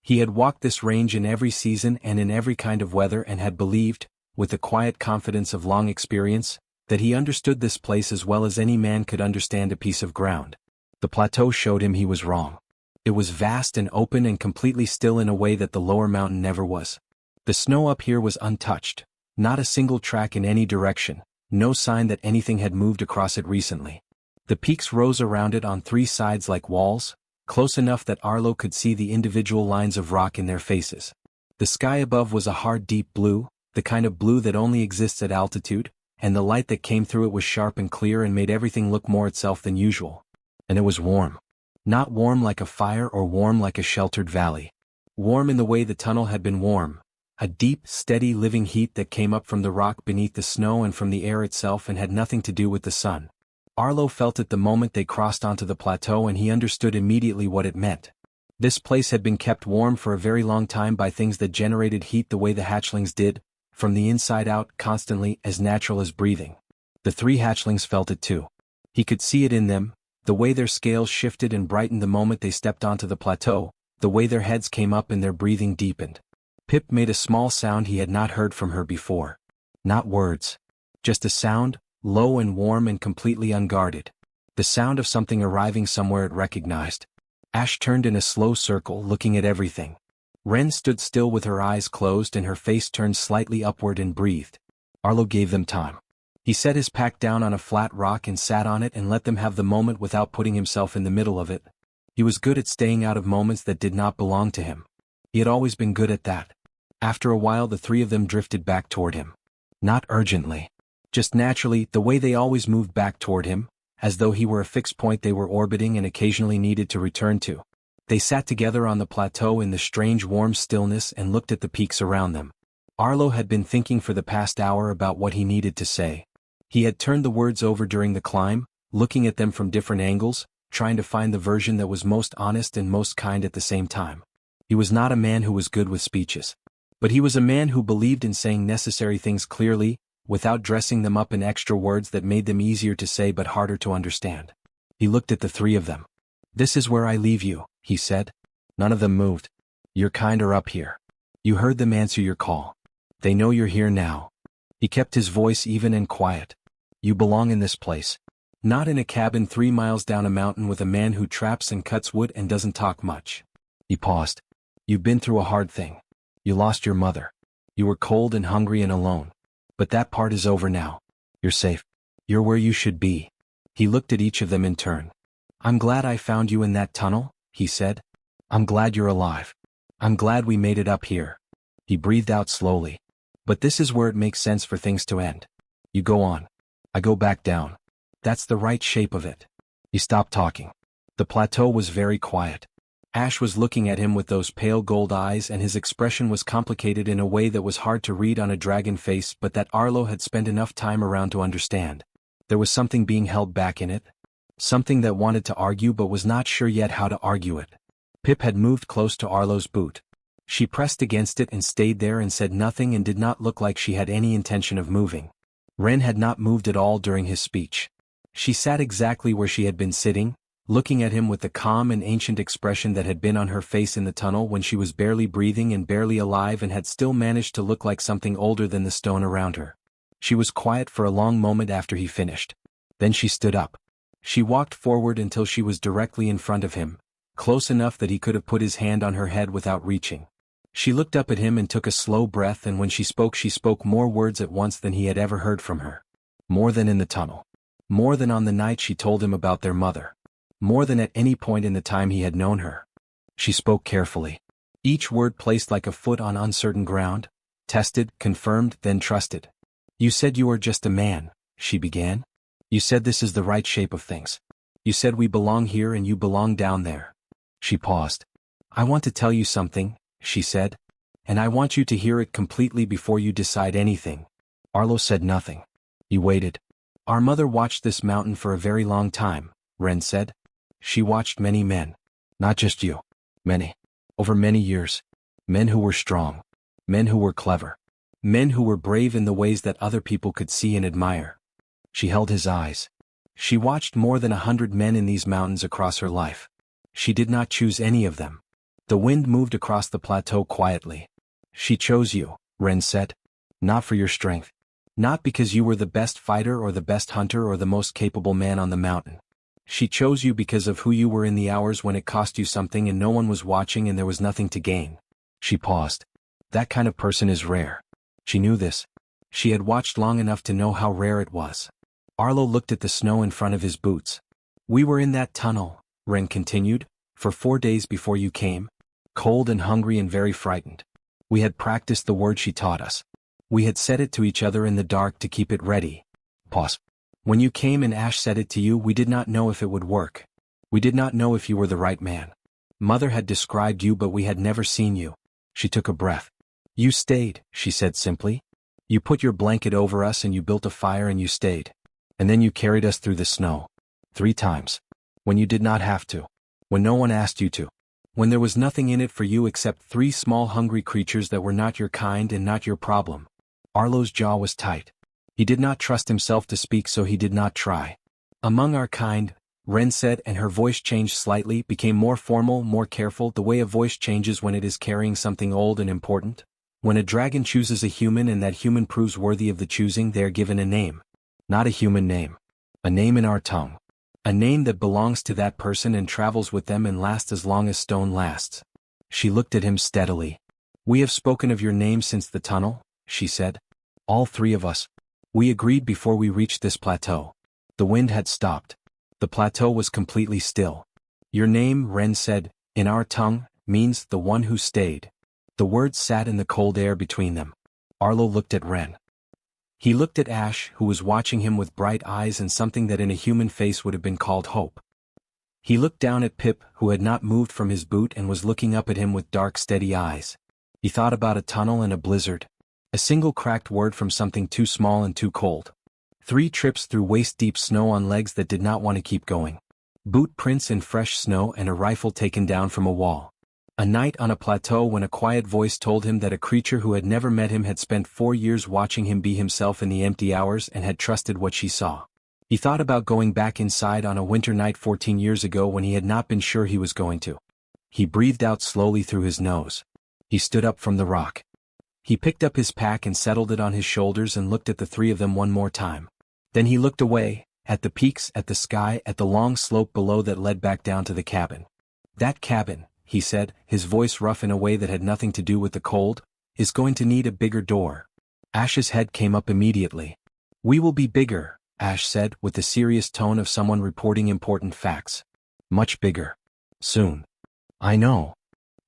He had walked this range in every season and in every kind of weather and had believed, with the quiet confidence of long experience, that he understood this place as well as any man could understand a piece of ground. The plateau showed him he was wrong. It was vast and open and completely still in a way that the lower mountain never was. The snow up here was untouched, not a single track in any direction, no sign that anything had moved across it recently. The peaks rose around it on three sides like walls, close enough that Arlo could see the individual lines of rock in their faces. The sky above was a hard deep blue, the kind of blue that only exists at altitude, and the light that came through it was sharp and clear and made everything look more itself than usual. And it was warm. Not warm like a fire or warm like a sheltered valley. Warm in the way the tunnel had been warm. A deep, steady living heat that came up from the rock beneath the snow and from the air itself and had nothing to do with the sun. Arlo felt it the moment they crossed onto the plateau and he understood immediately what it meant. This place had been kept warm for a very long time by things that generated heat the way the hatchlings did, from the inside out, constantly, as natural as breathing. The three hatchlings felt it too. He could see it in them, the way their scales shifted and brightened the moment they stepped onto the plateau, the way their heads came up and their breathing deepened. Pip made a small sound he had not heard from her before. Not words. Just a sound, low and warm and completely unguarded. The sound of something arriving somewhere it recognized. Ash turned in a slow circle, looking at everything. Ren stood still with her eyes closed and her face turned slightly upward and breathed. Arlo gave them time. He set his pack down on a flat rock and sat on it and let them have the moment without putting himself in the middle of it. He was good at staying out of moments that did not belong to him. He had always been good at that. After a while the three of them drifted back toward him. Not urgently. Just naturally, the way they always moved back toward him, as though he were a fixed point they were orbiting and occasionally needed to return to. They sat together on the plateau in the strange warm stillness and looked at the peaks around them. Arlo had been thinking for the past hour about what he needed to say. He had turned the words over during the climb, looking at them from different angles, trying to find the version that was most honest and most kind at the same time. He was not a man who was good with speeches. But he was a man who believed in saying necessary things clearly, without dressing them up in extra words that made them easier to say but harder to understand. He looked at the three of them. "This is where I leave you," he said. None of them moved. "Your kind are up here. You heard them answer your call. They know you're here now." He kept his voice even and quiet. "You belong in this place. Not in a cabin 3 miles down a mountain with a man who traps and cuts wood and doesn't talk much." He paused. "You've been through a hard thing. You lost your mother. You were cold and hungry and alone. But that part is over now. You're safe. You're where you should be." He looked at each of them in turn. "I'm glad I found you in that tunnel," he said. "I'm glad you're alive. I'm glad we made it up here." He breathed out slowly. "But this is where it makes sense for things to end. You go on. I go back down. That's the right shape of it." He stopped talking. The plateau was very quiet. Ash was looking at him with those pale gold eyes and his expression was complicated in a way that was hard to read on a dragon face but that Arlo had spent enough time around to understand. There was something being held back in it. Something that wanted to argue but was not sure yet how to argue it. Pip had moved close to Arlo's boot. She pressed against it and stayed there and said nothing and did not look like she had any intention of moving. Ren had not moved at all during his speech. She sat exactly where she had been sitting, looking at him with the calm and ancient expression that had been on her face in the tunnel when she was barely breathing and barely alive and had still managed to look like something older than the stone around her. She was quiet for a long moment after he finished. Then she stood up. She walked forward until she was directly in front of him, close enough that he could have put his hand on her head without reaching. She looked up at him and took a slow breath, and when she spoke more words at once than he had ever heard from her. More than in the tunnel. More than on the night she told him about their mother. More than at any point in the time he had known her. She spoke carefully. Each word placed like a foot on uncertain ground, tested, confirmed, then trusted. "You said you are just a man," she began. "You said this is the right shape of things. You said we belong here and you belong down there." She paused. "I want to tell you something," she said. "And I want you to hear it completely before you decide anything." Arlo said nothing. He waited. "Our mother watched this mountain for a very long time," Ren said. "She watched many men. Not just you. Many. Over many years. Men who were strong. Men who were clever. Men who were brave in the ways that other people could see and admire." She held his eyes. "She watched more than 100 men in these mountains across her life. She did not choose any of them." The wind moved across the plateau quietly. "She chose you," Ren said. "Not for your strength. Not because you were the best fighter or the best hunter or the most capable man on the mountain. She chose you because of who you were in the hours when it cost you something and no one was watching and there was nothing to gain. She paused. That kind of person is rare. She knew this. She had watched long enough to know how rare it was. Arlo looked at the snow in front of his boots. We were in that tunnel, Ren continued, for 4 days before you came. Cold and hungry and very frightened. We had practiced the word she taught us. We had said it to each other in the dark to keep it ready. Pause. When you came and Ash said it to you, we did not know if it would work. We did not know if you were the right man. Mother had described you but we had never seen you. She took a breath. You stayed, she said simply. You put your blanket over us and you built a fire and you stayed. And then you carried us through the snow. 3 times. When you did not have to. When no one asked you to. When there was nothing in it for you except 3 small hungry creatures that were not your kind and not your problem. Arlo's jaw was tight. He did not trust himself to speak so he did not try. Among our kind, Ren said, and her voice changed slightly, became more formal, more careful, the way a voice changes when it is carrying something old and important. When a dragon chooses a human and that human proves worthy of the choosing, they are given a name. Not a human name. A name in our tongue. A name that belongs to that person and travels with them and lasts as long as stone lasts. She looked at him steadily. We have spoken of your name since the tunnel, she said. All 3 of us. We agreed before we reached this plateau. The wind had stopped. The plateau was completely still. Your name, Ren said, in our tongue, means the one who stayed. The words sat in the cold air between them. Arlo looked at Ren. He looked at Ash, who was watching him with bright eyes and something that in a human face would have been called hope. He looked down at Pip, who had not moved from his boot and was looking up at him with dark, steady eyes. He thought about a tunnel and a blizzard. A single cracked word from something too small and too cold. 3 trips through waist-deep snow on legs that did not want to keep going. Boot prints in fresh snow and a rifle taken down from a wall. A night on a plateau when a quiet voice told him that a creature who had never met him had spent 4 years watching him be himself in the empty hours and had trusted what she saw. He thought about going back inside on a winter night 14 years ago when he had not been sure he was going to. He breathed out slowly through his nose. He stood up from the rock. He picked up his pack and settled it on his shoulders and looked at the 3 of them one more time. Then he looked away, at the peaks, at the sky, at the long slope below that led back down to the cabin. That cabin, he said, his voice rough in a way that had nothing to do with the cold, is going to need a bigger door. Ash's head came up immediately. We will be bigger, Ash said, with the serious tone of someone reporting important facts. Much bigger. Soon. I know.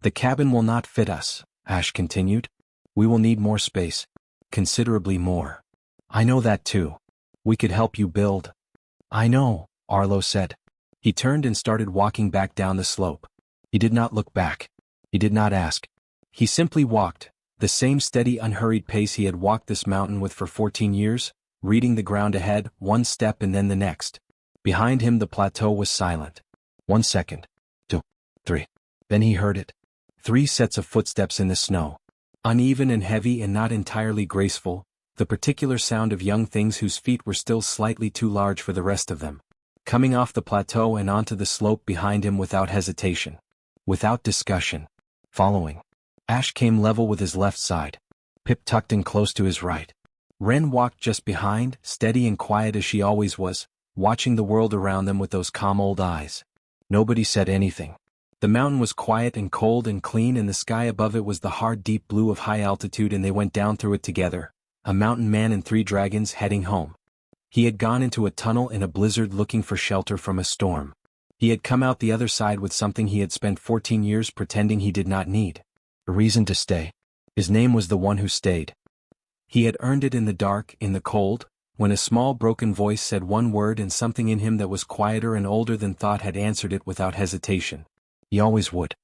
The cabin will not fit us, Ash continued. We will need more space. Considerably more. I know that too. We could help you build. I know, Arlo said. He turned and started walking back down the slope. He did not look back. He did not ask. He simply walked, the same steady, unhurried pace he had walked this mountain with for 14 years, reading the ground ahead, 1 step and then the next. Behind him the plateau was silent. 1 second. 2. 3. Then he heard it. 3 sets of footsteps in the snow. Uneven and heavy and not entirely graceful, the particular sound of young things whose feet were still slightly too large for the rest of them. Coming off the plateau and onto the slope behind him without hesitation. Without discussion. Following. Ash came level with his left side. Pip tucked in close to his right. Ren walked just behind, steady and quiet as she always was, watching the world around them with those calm old eyes. Nobody said anything. The mountain was quiet and cold and clean and the sky above it was the hard deep blue of high altitude and they went down through it together, a mountain man and 3 dragons heading home. He had gone into a tunnel in a blizzard looking for shelter from a storm. He had come out the other side with something he had spent 14 years pretending he did not need. A reason to stay. His name was the one who stayed. He had earned it in the dark, in the cold, when a small broken voice said 1 word and something in him that was quieter and older than thought had answered it without hesitation. He always would.